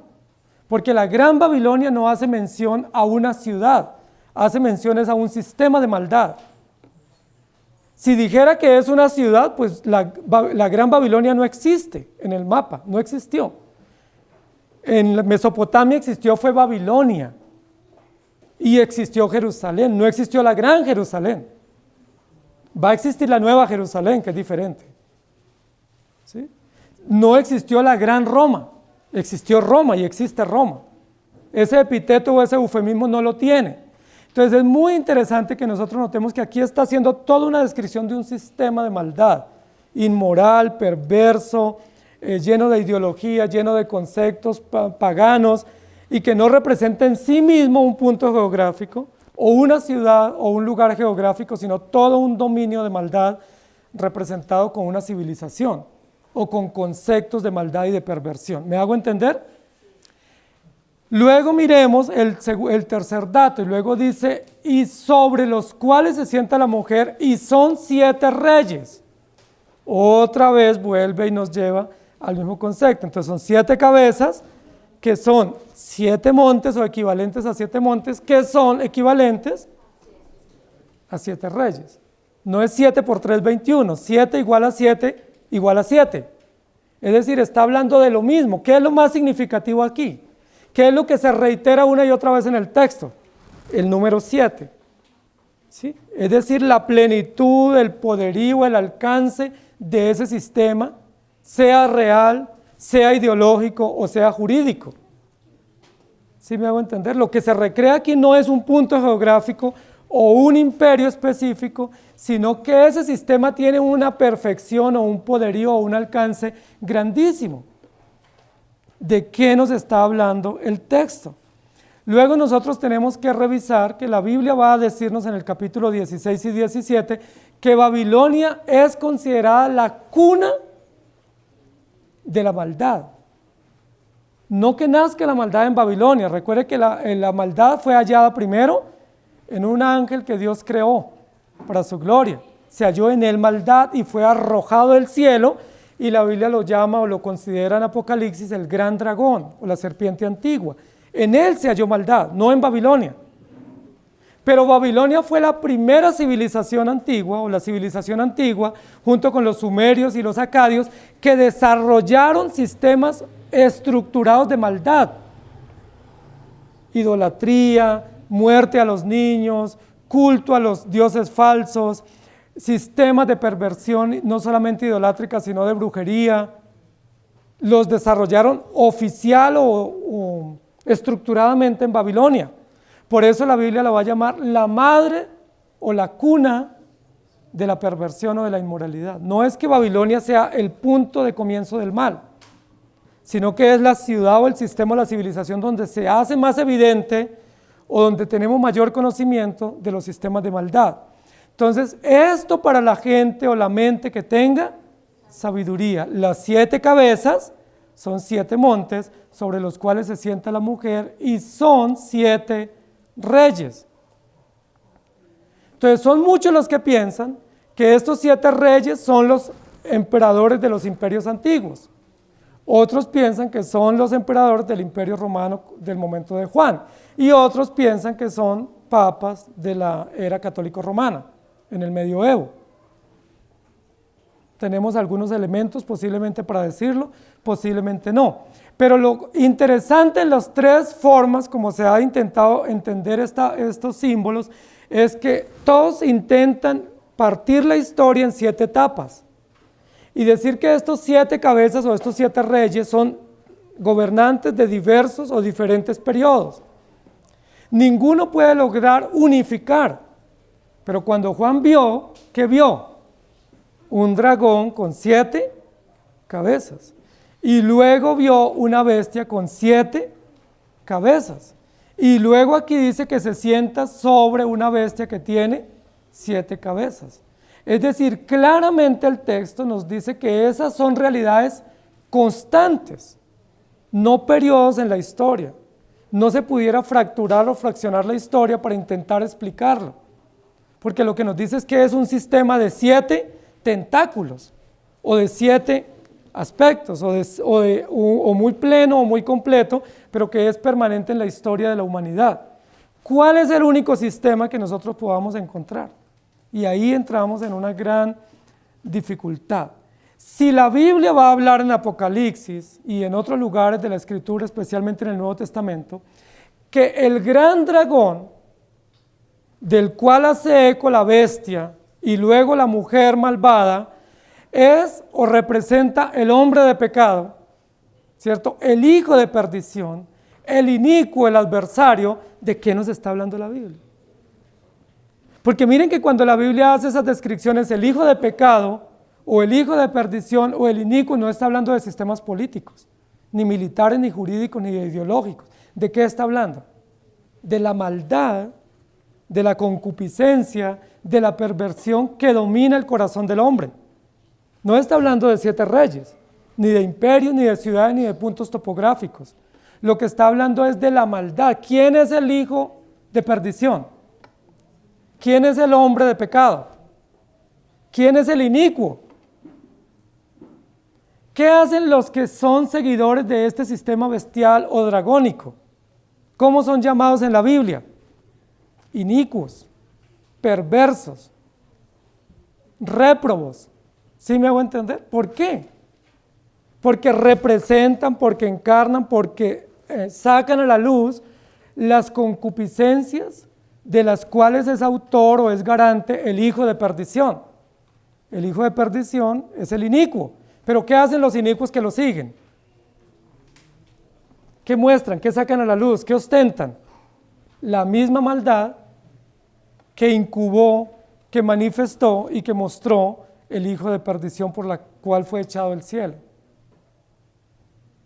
porque la Gran Babilonia no hace mención a una ciudad, hace menciones a un sistema de maldad. Si dijera que es una ciudad, pues la Gran Babilonia no existe en el mapa, no existió. En Mesopotamia existió fue Babilonia y existió Jerusalén, no existió la Gran Jerusalén. Va a existir la Nueva Jerusalén, que es diferente. ¿Sí? No existió la Gran Roma, existió Roma y existe Roma. Ese epíteto o ese eufemismo no lo tiene. Entonces es muy interesante que nosotros notemos que aquí está haciendo toda una descripción de un sistema de maldad, inmoral, perverso, lleno de ideología, lleno de conceptos paganos, y que no representa en sí mismo un punto geográfico, o una ciudad o un lugar geográfico, sino todo un dominio de maldad representado con una civilización, o con conceptos de maldad y de perversión. ¿Me hago entender? Luego miremos el tercer dato, y luego dice, y sobre los cuales se sienta la mujer, y son 7 reyes. Otra vez vuelve y nos lleva al mismo concepto. Entonces son 7 cabezas, que son 7 montes o equivalentes a 7 montes, que son equivalentes a 7 reyes. No es 7 por 3, 21, 7 igual a 7 igual a 7. Es decir, está hablando de lo mismo. ¿Qué es lo más significativo aquí? ¿Qué es lo que se reitera una y otra vez en el texto? El número 7. ¿Sí? Es decir, la plenitud, el poderío, el alcance de ese sistema, sea real, sea ideológico o sea jurídico. ¿Sí me hago entender? Lo que se recrea aquí no es un punto geográfico o un imperio específico, sino que ese sistema tiene una perfección o un poderío o un alcance grandísimo. ¿De qué nos está hablando el texto? Luego nosotros tenemos que revisar que la Biblia va a decirnos en el capítulo 16 y 17 que Babilonia es considerada la cuna de la maldad. No que nazca la maldad en Babilonia, recuerde que la maldad fue hallada primero en un ángel que Dios creó para su gloria. Se halló en él maldad y fue arrojado del cielo, y la Biblia lo llama o lo considera en Apocalipsis el gran dragón o la serpiente antigua. En él se halló maldad, no en Babilonia. Pero Babilonia fue la primera civilización antigua, o la civilización antigua, junto con los sumerios y los acadios, que desarrollaron sistemas estructurados de maldad. Idolatría, muerte a los niños, culto a los dioses falsos, sistemas de perversión, no solamente idolátrica, sino de brujería. Los desarrollaron oficial o estructuradamente en Babilonia. Por eso la Biblia la va a llamar la madre o la cuna de la perversión o de la inmoralidad. No es que Babilonia sea el punto de comienzo del mal, sino que es la ciudad o el sistema o la civilización donde se hace más evidente o donde tenemos mayor conocimiento de los sistemas de maldad. Entonces, esto para la gente o la mente que tenga sabiduría. Las 7 cabezas son 7 montes sobre los cuales se sienta la mujer y son 7 reyes. Entonces, son muchos los que piensan que estos 7 reyes son los emperadores de los imperios antiguos. Otros piensan que son los emperadores del imperio romano del momento de Juan. Y otros piensan que son papas de la era católico-romana, en el medioevo. Tenemos algunos elementos posiblemente para decirlo, posiblemente no. Pero lo interesante en las 3 formas, como se ha intentado entender estos símbolos, es que todos intentan partir la historia en 7 etapas y decir que estos 7 cabezas o estos 7 reyes son gobernantes de diversos o diferentes periodos. Ninguno puede lograr unificar, pero cuando Juan vio, ¿qué vio? Un dragón con 7 cabezas, y luego vio una bestia con 7 cabezas, y luego aquí dice que se sienta sobre una bestia que tiene 7 cabezas. Es decir, claramente el texto nos dice que esas son realidades constantes, no periodos en la historia. No se pudiera fracturar o fraccionar la historia para intentar explicarlo, porque lo que nos dice es que es un sistema de 7 tentáculos o de 7 aspectos o muy pleno o muy completo, pero que es permanente en la historia de la humanidad. ¿Cuál es el único sistema que nosotros podamos encontrar? Y ahí entramos en una gran dificultad. Si la Biblia va a hablar en Apocalipsis y en otros lugares de la Escritura, especialmente en el Nuevo Testamento, que el gran dragón, del cual hace eco la bestia y luego la mujer malvada, es o representa el hombre de pecado, ¿cierto? El hijo de perdición, el inicuo, el adversario. ¿De qué nos está hablando la Biblia? Porque miren que cuando la Biblia hace esas descripciones, el hijo de pecado o el hijo de perdición o el inicuo, no está hablando de sistemas políticos, ni militares, ni jurídicos, ni ideológicos. ¿De qué está hablando? De la maldad, de la concupiscencia, de la perversión que domina el corazón del hombre. No está hablando de 7 reyes, ni de imperios, ni de ciudades, ni de puntos topográficos. Lo que está hablando es de la maldad. ¿Quién es el hijo de perdición? ¿Quién es el hombre de pecado? ¿Quién es el inicuo? ¿Qué hacen los que son seguidores de este sistema bestial o dragónico? ¿Cómo son llamados en la Biblia? Inicuos, perversos, réprobos. ¿Sí me hago entender? ¿Por qué? Porque representan, porque encarnan, porque sacan a la luz las concupiscencias de las cuales es autor o es garante el hijo de perdición. El hijo de perdición es el inicuo. Pero ¿qué hacen los inicuos que lo siguen? ¿Qué muestran? ¿Qué sacan a la luz? ¿Qué ostentan? La misma maldad que incubó, que manifestó y que mostró el hijo de perdición por la cual fue echado del cielo.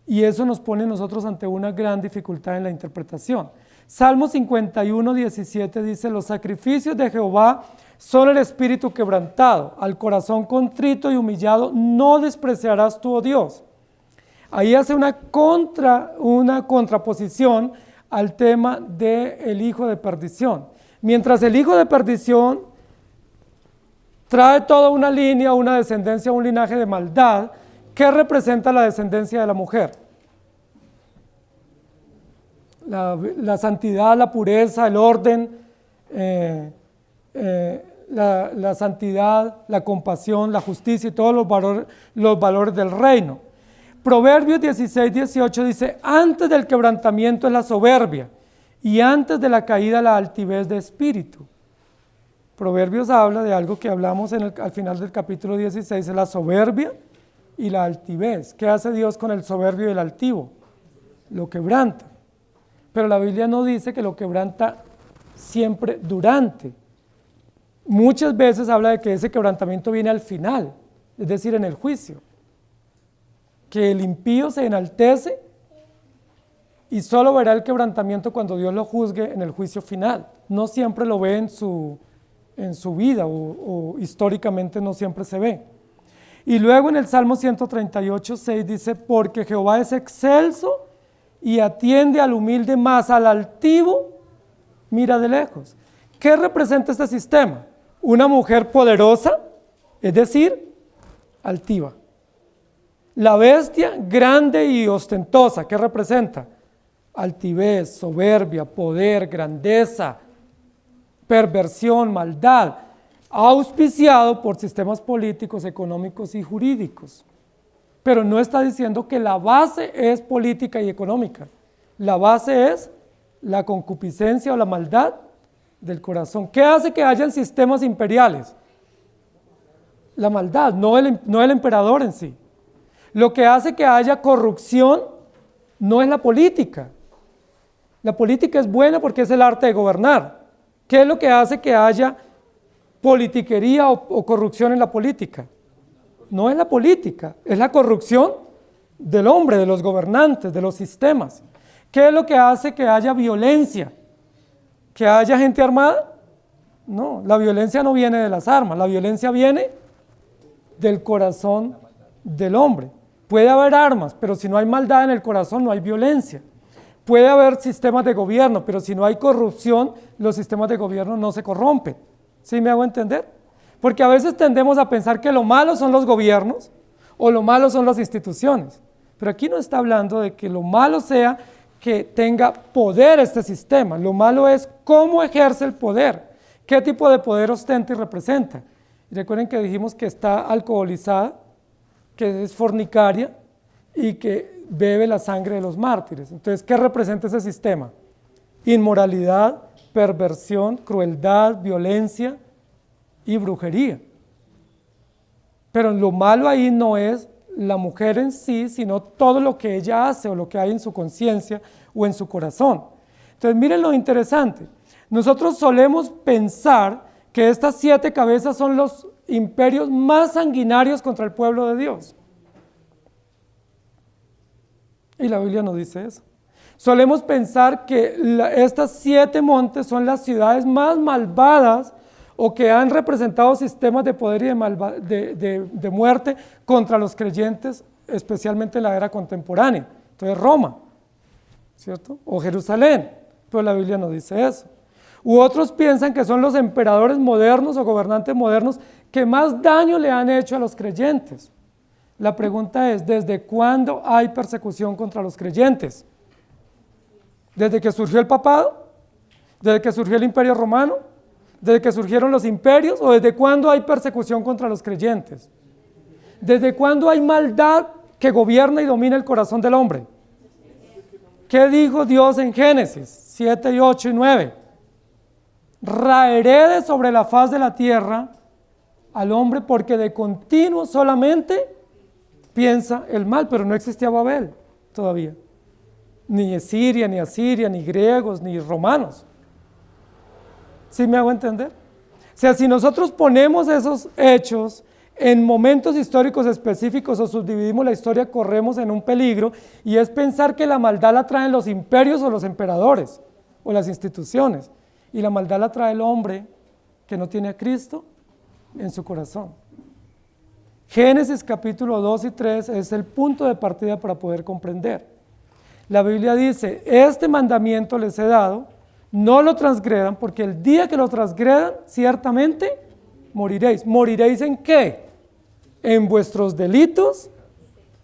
Y eso nos pone nosotros ante una gran dificultad en la interpretación. Salmo 51, 17 dice: los sacrificios de Jehová son el espíritu quebrantado, al corazón contrito y humillado no despreciarás tú, oh Dios. Ahí hace una contraposición al tema del hijo de perdición. Mientras el hijo de perdición trae toda una línea, una descendencia, un linaje de maldad, ¿qué representa la descendencia de la mujer? La santidad, la pureza, el orden, la santidad, la compasión, la justicia y todos los valores del reino. Proverbios 16, 18 dice: antes del quebrantamiento es la soberbia, y antes de la caída la altivez de espíritu. Proverbios habla de algo que hablamos al final del capítulo 16, es la soberbia y la altivez. ¿Qué hace Dios con el soberbio y el altivo? Lo quebranta. Pero la Biblia no dice que lo quebranta siempre durante. Muchas veces habla de que ese quebrantamiento viene al final, es decir, en el juicio. Que el impío se enaltece y solo verá el quebrantamiento cuando Dios lo juzgue en el juicio final. No siempre lo ve en su vida o históricamente no siempre se ve. Y luego en el Salmo 138, 6 dice: porque Jehová es excelso y atiende al humilde, más al altivo mira de lejos. ¿Qué representa este sistema? Una mujer poderosa, es decir, altiva. La bestia grande y ostentosa, ¿qué representa? Altivez, soberbia, poder, grandeza, perversión, maldad, auspiciado por sistemas políticos, económicos y jurídicos. Pero no está diciendo que la base es política y económica. La base es la concupiscencia o la maldad del corazón. ¿Qué hace que hayan sistemas imperiales? La maldad, no el emperador en sí. Lo que hace que haya corrupción no es la política. La política es buena porque es el arte de gobernar. ¿Qué es lo que hace que haya politiquería o corrupción en la política? No es la política, es la corrupción del hombre, de los gobernantes, de los sistemas. ¿Qué es lo que hace que haya violencia? ¿Que haya gente armada? No, la violencia no viene de las armas, la violencia viene del corazón del hombre. Puede haber armas, pero si no hay maldad en el corazón no hay violencia. Puede haber sistemas de gobierno, pero si no hay corrupción, los sistemas de gobierno no se corrompen. ¿Sí me hago entender? Porque a veces tendemos a pensar que lo malo son los gobiernos o lo malo son las instituciones. Pero aquí no está hablando de que lo malo sea que tenga poder este sistema. Lo malo es cómo ejerce el poder, qué tipo de poder ostenta y representa. Y recuerden que dijimos que está alcoholizada, que es fornicaria y que bebe la sangre de los mártires. Entonces, ¿qué representa ese sistema? Inmoralidad, perversión, crueldad, violencia y brujería. Pero lo malo ahí no es la mujer en sí, sino todo lo que ella hace o lo que hay en su conciencia o en su corazón. Entonces, miren lo interesante. Nosotros solemos pensar que estas 7 cabezas son los imperios más sanguinarios contra el pueblo de Dios. Y la Biblia no dice eso. Solemos pensar que estas 7 montes son las ciudades más malvadas o que han representado sistemas de poder y de muerte contra los creyentes especialmente en la era contemporánea. Entonces Roma, ¿cierto? O Jerusalén, pero la Biblia no dice eso. U otros piensan que son los emperadores modernos o gobernantes modernos que más daño le han hecho a los creyentes. La pregunta es, ¿desde cuándo hay persecución contra los creyentes? ¿Desde que surgió el papado? ¿Desde que surgió el imperio romano? ¿Desde que surgieron los imperios? ¿O desde cuándo hay persecución contra los creyentes? ¿Desde cuándo hay maldad que gobierna y domina el corazón del hombre? ¿Qué dijo Dios en Génesis 7, 8 y 9? Raeré de sobre la faz de la tierra al hombre porque de continuo solamente piensa el mal, pero no existía Babel todavía. Ni Siria, ni Asiria, ni griegos, ni romanos. ¿Sí me hago entender? O sea, si nosotros ponemos esos hechos en momentos históricos específicos o subdividimos la historia, corremos en un peligro, y es pensar que la maldad la traen los imperios o los emperadores o las instituciones, y la maldad la trae el hombre que no tiene a Cristo en su corazón. Génesis capítulo 2 y 3 es el punto de partida para poder comprender. La Biblia dice, este mandamiento les he dado, no lo transgredan, porque el día que lo transgredan, ciertamente moriréis. ¿Moriréis en qué? En vuestros delitos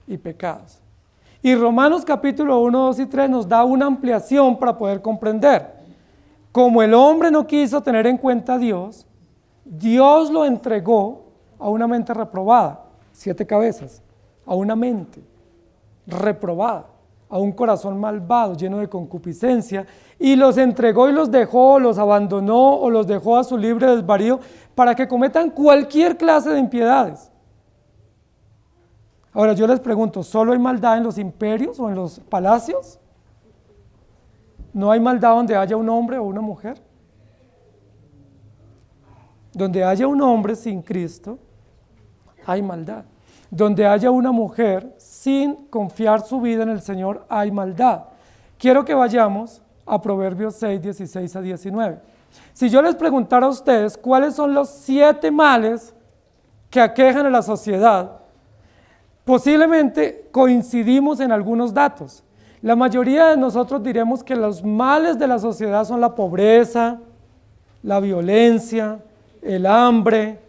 y pecados. Y Romanos capítulo 1, 2 y 3 nos da una ampliación para poder comprender. Como el hombre no quiso tener en cuenta a Dios, Dios lo entregó a una mente reprobada, 7 cabezas, a una mente reprobada, a un corazón malvado, lleno de concupiscencia, y los entregó y los dejó, los abandonó o los dejó a su libre desvarío para que cometan cualquier clase de impiedades. Ahora yo les pregunto, ¿solo hay maldad en los imperios o en los palacios? ¿No hay maldad donde haya un hombre o una mujer? Donde haya un hombre sin Cristo, hay maldad. Donde haya una mujer sin confiar su vida en el Señor, hay maldad. Quiero que vayamos a Proverbios 6, 16 a 19. Si yo les preguntara a ustedes cuáles son los 7 males que aquejan a la sociedad, posiblemente coincidimos en algunos datos. La mayoría de nosotros diremos que los males de la sociedad son la pobreza, la violencia, el hambre.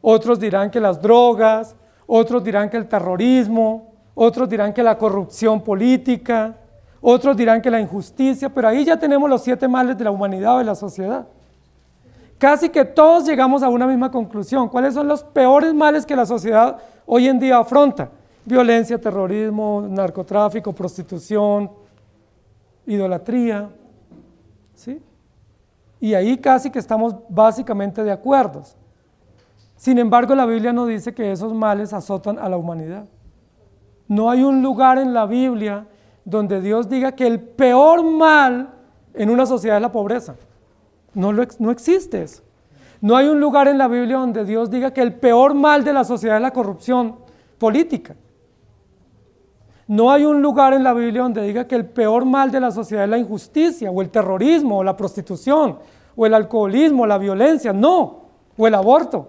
Otros dirán que las drogas, otros dirán que el terrorismo, otros dirán que la corrupción política, otros dirán que la injusticia, pero ahí ya tenemos los 7 males de la humanidad o de la sociedad. Casi que todos llegamos a una misma conclusión. ¿Cuáles son los peores males que la sociedad hoy en día afronta? Violencia, terrorismo, narcotráfico, prostitución, idolatría, ¿sí? Y ahí casi que estamos básicamente de acuerdo. Sin embargo, la Biblia no dice que esos males azotan a la humanidad. No hay un lugar en la Biblia donde Dios diga que el peor mal en una sociedad es la pobreza. No existe eso. No hay un lugar en la Biblia donde Dios diga que el peor mal de la sociedad es la corrupción política. No hay un lugar en la Biblia donde diga que el peor mal de la sociedad es la injusticia, o el terrorismo, o la prostitución, o el alcoholismo, o la violencia, no, o el aborto.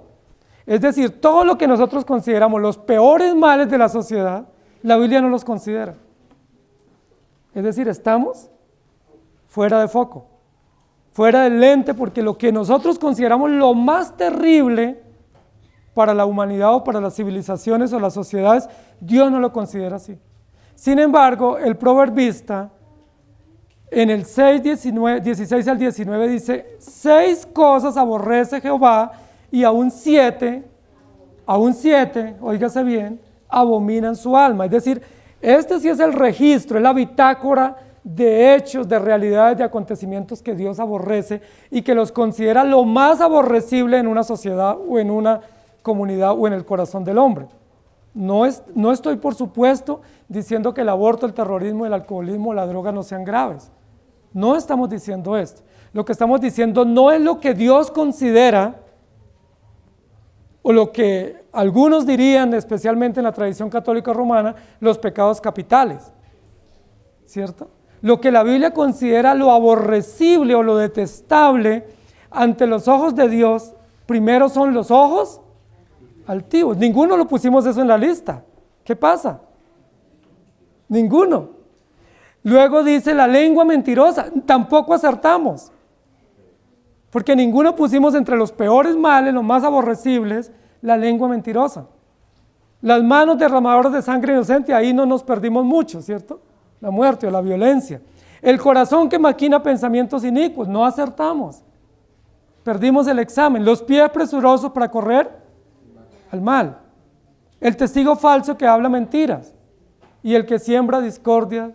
Es decir, todo lo que nosotros consideramos los peores males de la sociedad, la Biblia no los considera. Es decir, estamos fuera de foco, fuera del lente, porque lo que nosotros consideramos lo más terrible para la humanidad o para las civilizaciones o las sociedades, Dios no lo considera así. Sin embargo, el proverbista en el 6, 16 al 19 dice, 6 cosas aborrece Jehová y aún 7, óigase bien, abominan su alma. Es decir, este sí es el registro, es la bitácora de hechos, de realidades, de acontecimientos que Dios aborrece y que los considera lo más aborrecible en una sociedad o en una comunidad o en el corazón del hombre. No estoy, por supuesto, diciendo que el aborto, el terrorismo, el alcoholismo, la droga no sean graves. No estamos diciendo esto. Lo que estamos diciendo no es lo que Dios considera o lo que algunos dirían, especialmente en la tradición católica romana, los pecados capitales, ¿cierto? Lo que la Biblia considera lo aborrecible o lo detestable ante los ojos de Dios, primero son los ojos altivos. Ninguno lo pusimos eso en la lista. ¿Qué pasa? Ninguno. Luego dice la lengua mentirosa, tampoco acertamos. Porque ninguno pusimos entre los peores males, los más aborrecibles, la lengua mentirosa. Las manos derramadoras de sangre inocente, ahí no nos perdimos mucho, ¿cierto? La muerte o la violencia. El corazón que maquina pensamientos inicuos, no acertamos. Perdimos el examen. Los pies presurosos para correr al mal. El testigo falso que habla mentiras. Y el que siembra discordia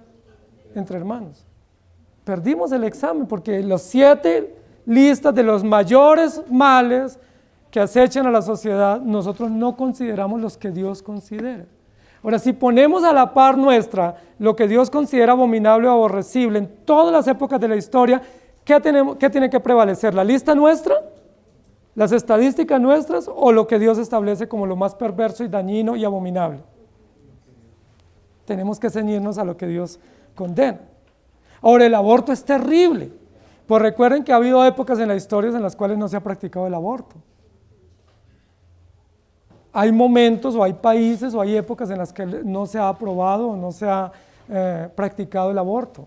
entre hermanos. Perdimos el examen porque los 7 listas de los mayores males que acechan a la sociedad, nosotros no consideramos los que Dios considera. Ahora, si ponemos a la par nuestra lo que Dios considera abominable o aborrecible en todas las épocas de la historia, ¿qué tiene que prevalecer? ¿La lista nuestra? ¿Las estadísticas nuestras? ¿O lo que Dios establece como lo más perverso y dañino y abominable? Tenemos que ceñirnos a lo que Dios condena. Ahora, el aborto es terrible. Pues recuerden que ha habido épocas en la historia en las cuales no se ha practicado el aborto. Hay momentos o hay países o hay épocas en las que no se ha aprobado o no se ha practicado el aborto.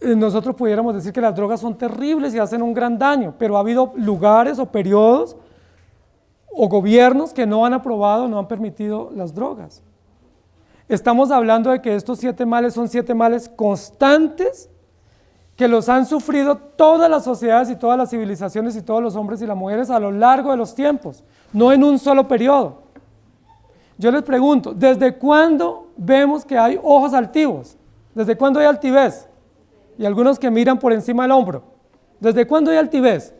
Nosotros pudiéramos decir que las drogas son terribles y hacen un gran daño, pero ha habido lugares o periodos o gobiernos que no han aprobado, no han permitido las drogas. Estamos hablando de que estos 7 males son 7 males constantes que los han sufrido todas las sociedades y todas las civilizaciones y todos los hombres y las mujeres a lo largo de los tiempos, no en un solo periodo. Yo les pregunto, ¿desde cuándo vemos que hay ojos altivos? ¿Desde cuándo hay altivez? Y algunos que miran por encima del hombro. ¿Desde cuándo hay altivez?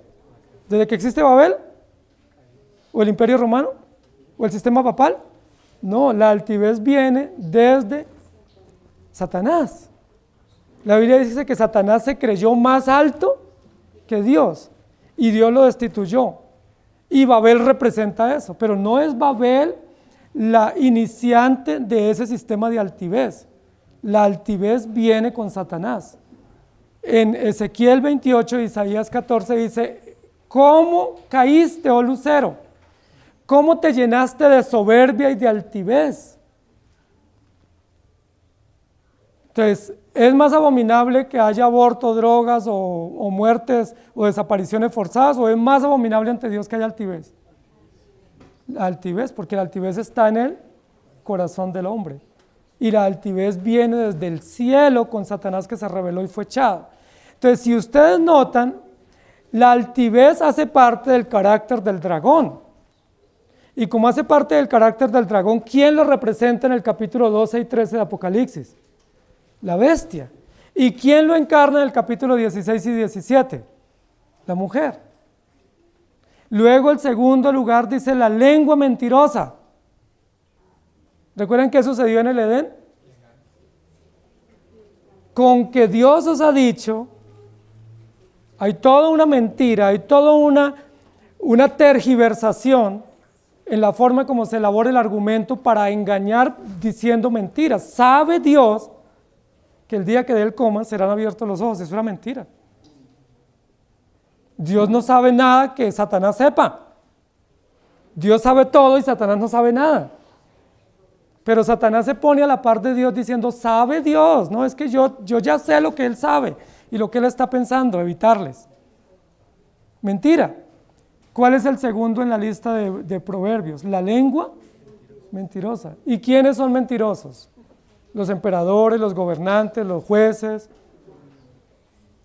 ¿Desde que existe Babel? ¿O el Imperio Romano? ¿O el sistema papal? No, la altivez viene desde Satanás. La Biblia dice que Satanás se creyó más alto que Dios y Dios lo destituyó. Y Babel representa eso, pero no es Babel la iniciante de ese sistema de altivez. La altivez viene con Satanás. En Ezequiel 28, Isaías 14 dice, ¿cómo caíste, oh lucero? ¿Cómo te llenaste de soberbia y de altivez? Entonces, ¿es más abominable que haya aborto, drogas o muertes o desapariciones forzadas? ¿O es más abominable ante Dios que haya altivez? La altivez, porque la altivez está en el corazón del hombre. Y la altivez viene desde el cielo con Satanás que se rebeló y fue echado. Entonces, si ustedes notan, la altivez hace parte del carácter del dragón. Y como hace parte del carácter del dragón, ¿quién lo representa en el capítulo 12 y 13 de Apocalipsis? La bestia. ¿Y quién lo encarna en el capítulo 16 y 17? La mujer. Luego el segundo lugar dice la lengua mentirosa. ¿Recuerdan qué sucedió en el Edén? Con que Dios os ha dicho, hay toda una mentira, hay toda una tergiversación en la forma como se elabora el argumento para engañar diciendo mentiras. Sabe Dios que el día que de él coman serán abiertos los ojos. Es una mentira. Dios no sabe nada que Satanás sepa. Dios sabe todo y Satanás no sabe nada. Pero Satanás se pone a la par de Dios diciendo, sabe Dios, no es que yo ya sé lo que él sabe y lo que él está pensando, evitarles. Mentira. ¿Cuál es el segundo en la lista de proverbios? La lengua mentirosa. ¿Y quiénes son mentirosos? Los emperadores, los gobernantes, los jueces,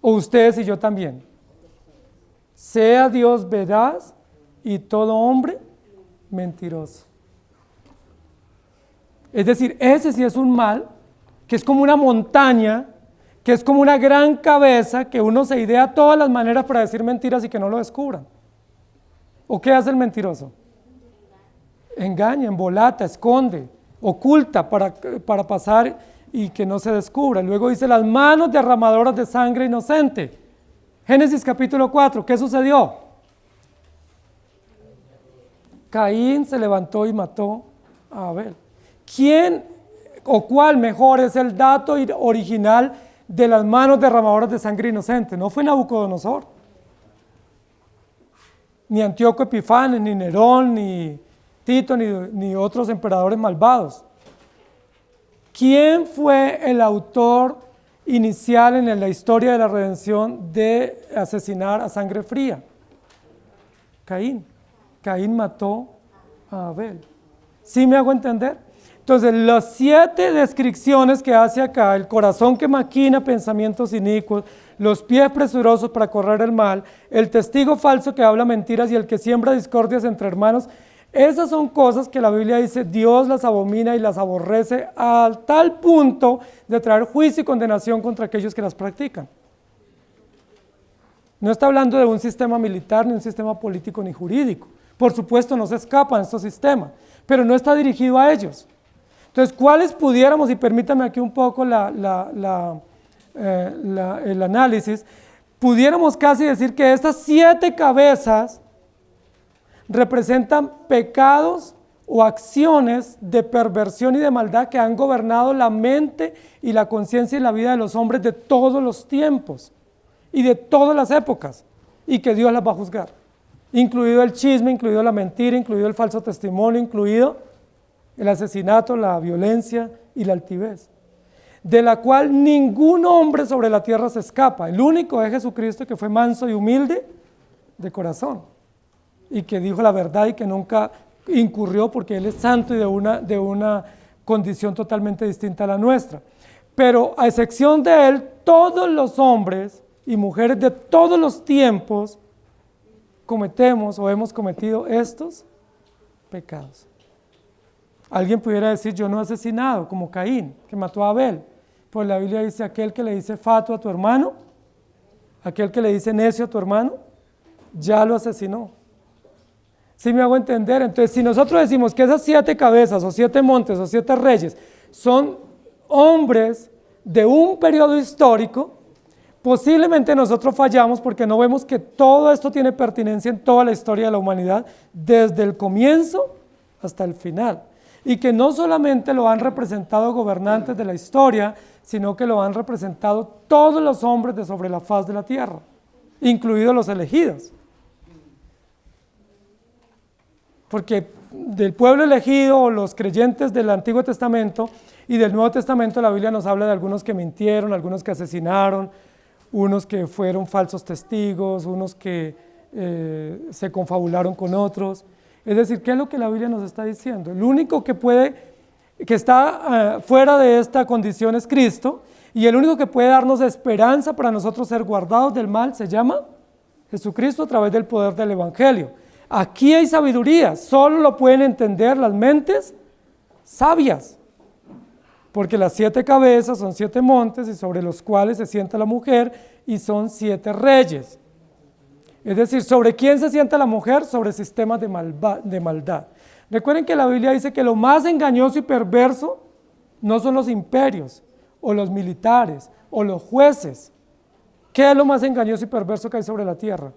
o ustedes y yo también. Sea Dios veraz y todo hombre mentiroso. Es decir, ese sí es un mal, que es como una montaña, que es como una gran cabeza, que uno se idea todas las maneras para decir mentiras y que no lo descubran. ¿O qué hace el mentiroso? Engaña, embolata, esconde, oculta para pasar y que no se descubra. Luego dice las manos derramadoras de sangre inocente. Génesis capítulo 4, ¿qué sucedió? Caín se levantó y mató a Abel. ¿Quién o cuál mejor es el dato original de las manos derramadoras de sangre inocente? No fue Nabucodonosor, ni Antíoco Epifanes, ni Nerón, ni Tito, ni otros emperadores malvados. ¿quién fue el autor inicial en la historia de la redención de asesinar a sangre fría? Caín. Caín mató a Abel. ¿Sí me hago entender? Entonces, las 7 descripciones que hace acá, el corazón que maquina pensamientos inicuos, los pies presurosos para correr el mal, el testigo falso que habla mentiras y el que siembra discordias entre hermanos, esas son cosas que la Biblia dice, Dios las abomina y las aborrece al tal punto de traer juicio y condenación contra aquellos que las practican. No está hablando de un sistema militar, ni un sistema político, ni jurídico. Por supuesto, no se escapan estos sistemas, pero no está dirigido a ellos. Entonces, ¿cuáles pudiéramos, y permítame aquí un poco el análisis, pudiéramos casi decir que estas 7 cabezas representan pecados o acciones de perversión y de maldad que han gobernado la mente y la conciencia y la vida de los hombres de todos los tiempos y de todas las épocas, y que Dios las va a juzgar, incluido el chisme, incluido la mentira, incluido el falso testimonio, incluido el asesinato, la violencia y la altivez, de la cual ningún hombre sobre la tierra se escapa. El único es Jesucristo, que fue manso y humilde de corazón, y que dijo la verdad y que nunca incurrió, porque Él es santo y de una condición totalmente distinta a la nuestra. Pero a excepción de Él, todos los hombres y mujeres de todos los tiempos cometemos o hemos cometido estos pecados. Alguien pudiera decir, yo no he asesinado, como Caín, que mató a Abel. Pues la Biblia dice, aquel que le dice fatuo a tu hermano, aquel que le dice necio a tu hermano, ya lo asesinó. ¿Sí me hago entender? Entonces, si nosotros decimos que esas 7 cabezas, o 7 montes, o 7 reyes, son hombres de un periodo histórico, posiblemente nosotros fallamos porque no vemos que todo esto tiene pertinencia en toda la historia de la humanidad, desde el comienzo hasta el final. Y que no solamente lo han representado gobernantes de la historia, sino que lo han representado todos los hombres de sobre la faz de la tierra, incluidos los elegidos. Porque del pueblo elegido, o los creyentes del Antiguo Testamento y del Nuevo Testamento, la Biblia nos habla de algunos que mintieron, algunos que asesinaron, unos que fueron falsos testigos, unos que se confabularon con otros. Es decir, ¿qué es lo que la Biblia nos está diciendo? El único que está fuera de esta condición es Cristo, y el único que puede darnos esperanza para nosotros ser guardados del mal se llama Jesucristo, a través del poder del Evangelio. Aquí hay sabiduría, solo lo pueden entender las mentes sabias, porque las 7 cabezas son 7 montes y sobre los cuales se sienta la mujer, y son 7 reyes. Es decir, ¿sobre quién se sienta la mujer? Sobre sistemas de maldad. Recuerden que la Biblia dice que lo más engañoso y perverso no son los imperios, o los militares, o los jueces. ¿Qué es lo más engañoso y perverso que hay sobre la tierra?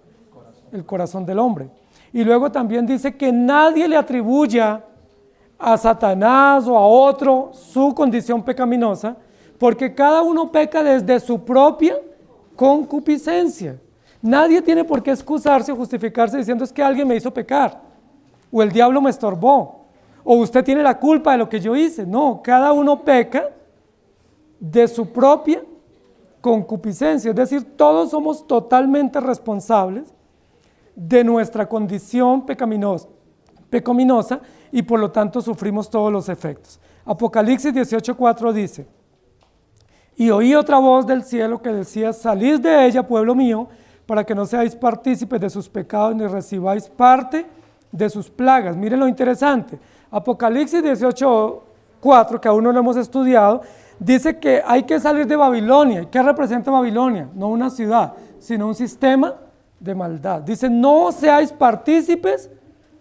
El corazón del hombre. Y luego también dice que nadie le atribuya a Satanás o a otro su condición pecaminosa, porque cada uno peca desde su propia concupiscencia. Nadie tiene por qué excusarse o justificarse diciendo es que alguien me hizo pecar, o el diablo me estorbó, o usted tiene la culpa de lo que yo hice. No, cada uno peca de su propia concupiscencia, es decir, todos somos totalmente responsables de nuestra condición pecaminosa y por lo tanto sufrimos todos los efectos. Apocalipsis 18:4 dice, y oí otra voz del cielo que decía, salid de ella, pueblo mío, para que no seáis partícipes de sus pecados ni recibáis parte de sus plagas. Miren lo interesante, Apocalipsis 18:4, que aún no lo hemos estudiado, dice que hay que salir de Babilonia. ¿Qué representa Babilonia? No una ciudad, sino un sistema de maldad. Dice, no seáis partícipes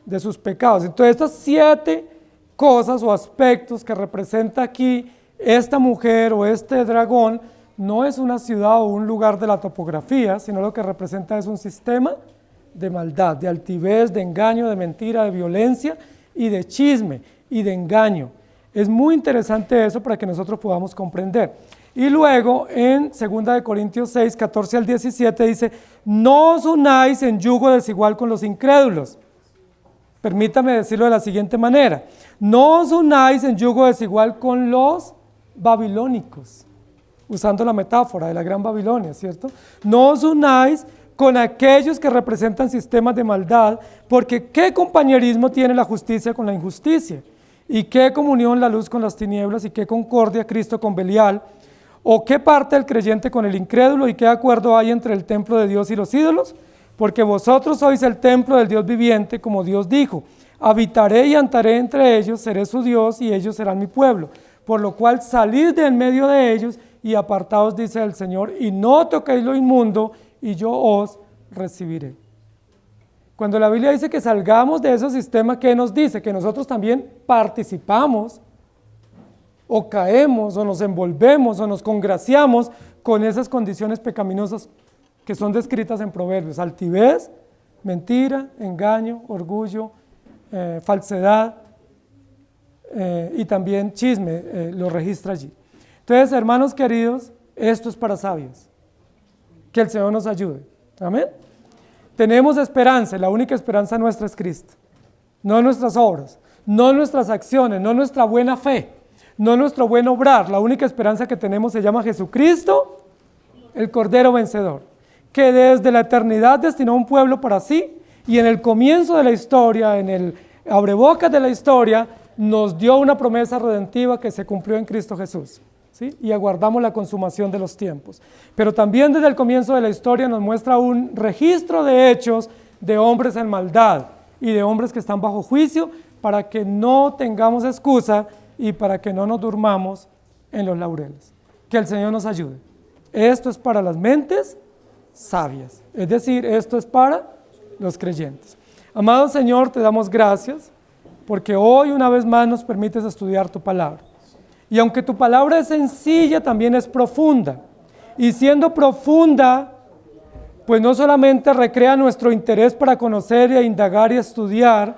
de sus pecados. Entonces, estas 7 cosas o aspectos que representa aquí esta mujer o este dragón, no es una ciudad o un lugar de la topografía, sino lo que representa es un sistema de maldad, de altivez, de engaño, de mentira, de violencia y de chisme y de engaño. Es muy interesante eso para que nosotros podamos comprender. Y luego en 2 Corintios 6, 14 al 17 dice, no os unáis en yugo desigual con los incrédulos. Permítame decirlo de la siguiente manera, no os unáis en yugo desigual con los babilónicos, usando la metáfora de la Gran Babilonia, ¿cierto? No os unáis con aquellos que representan sistemas de maldad, porque ¿qué compañerismo tiene la justicia con la injusticia? ¿Y qué comunión la luz con las tinieblas? ¿Y qué concordia Cristo con Belial? ¿O qué parte el creyente con el incrédulo? ¿Y qué acuerdo hay entre el templo de Dios y los ídolos? Porque vosotros sois el templo del Dios viviente, como Dios dijo, habitaré y andaré entre ellos, seré su Dios y ellos serán mi pueblo. Por lo cual salid de en medio de ellos y apartaos, dice el Señor, y no toquéis lo inmundo, y yo os recibiré. Cuando la Biblia dice que salgamos de ese sistema, ¿qué nos dice? Que nosotros también participamos, o caemos, o nos envolvemos, o nos congraciamos con esas condiciones pecaminosas que son descritas en Proverbios: altivez, mentira, engaño, orgullo, falsedad, y también chisme, lo registra allí. Entonces, hermanos queridos, esto es para sabios. Que el Señor nos ayude. Amén. Tenemos esperanza, y la única esperanza nuestra es Cristo. No nuestras obras, no nuestras acciones, no nuestra buena fe, no nuestro buen obrar. La única esperanza que tenemos se llama Jesucristo, el Cordero Vencedor, que desde la eternidad destinó un pueblo para sí, y en el comienzo de la historia, en el abrebocas de la historia, nos dio una promesa redentiva que se cumplió en Cristo Jesús. ¿Sí? Y aguardamos la consumación de los tiempos. Pero también desde el comienzo de la historia nos muestra un registro de hechos de hombres en maldad y de hombres que están bajo juicio, para que no tengamos excusa y para que no nos durmamos en los laureles. Que el Señor nos ayude. Esto es para las mentes sabias, es decir, esto es para los creyentes. Amado Señor, te damos gracias porque hoy una vez más nos permites estudiar tu palabra. Y aunque tu palabra es sencilla, también es profunda. Y siendo profunda, pues no solamente recrea nuestro interés para conocer e indagar y estudiar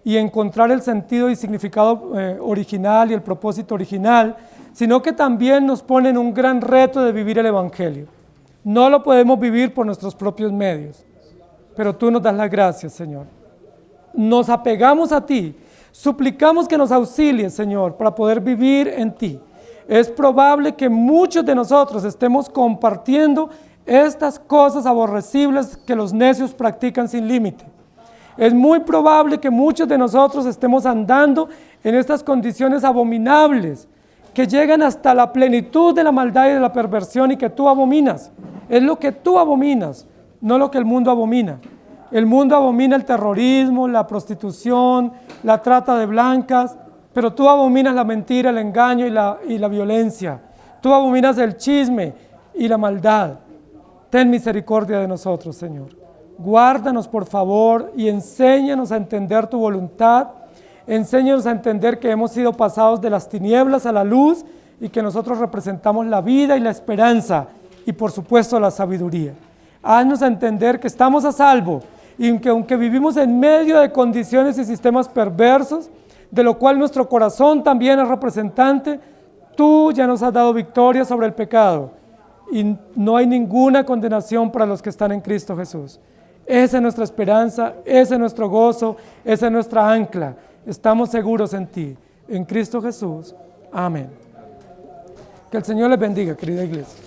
y encontrar el sentido y significado original y el propósito original, sino que también nos pone en un gran reto de vivir el Evangelio. No lo podemos vivir por nuestros propios medios, pero tú nos das las gracias, Señor. Nos apegamos a ti. Suplicamos que nos auxilies, Señor, para poder vivir en ti. Es probable que muchos de nosotros estemos compartiendo estas cosas aborrecibles que los necios practican sin límite. Es muy probable que muchos de nosotros estemos andando en estas condiciones abominables que llegan hasta la plenitud de la maldad y de la perversión y que tú abominas. Es lo que tú abominas, no lo que el mundo abomina. El mundo abomina el terrorismo, la prostitución, la trata de blancas, pero tú abominas la mentira, el engaño y la violencia. Tú abominas el chisme y la maldad. Ten misericordia de nosotros, Señor. Guárdanos, por favor, y enséñanos a entender tu voluntad. Enséñanos a entender que hemos sido pasados de las tinieblas a la luz y que nosotros representamos la vida y la esperanza y, por supuesto, la sabiduría. Haznos a entender que estamos a salvo y que aunque vivimos en medio de condiciones y sistemas perversos, de lo cual nuestro corazón también es representante, tú ya nos has dado victoria sobre el pecado y no hay ninguna condenación para los que están en Cristo Jesús. Esa es nuestra esperanza, ese es nuestro gozo, esa es nuestra ancla. Estamos seguros en ti, en Cristo Jesús. Amén. Que el Señor les bendiga, querida iglesia.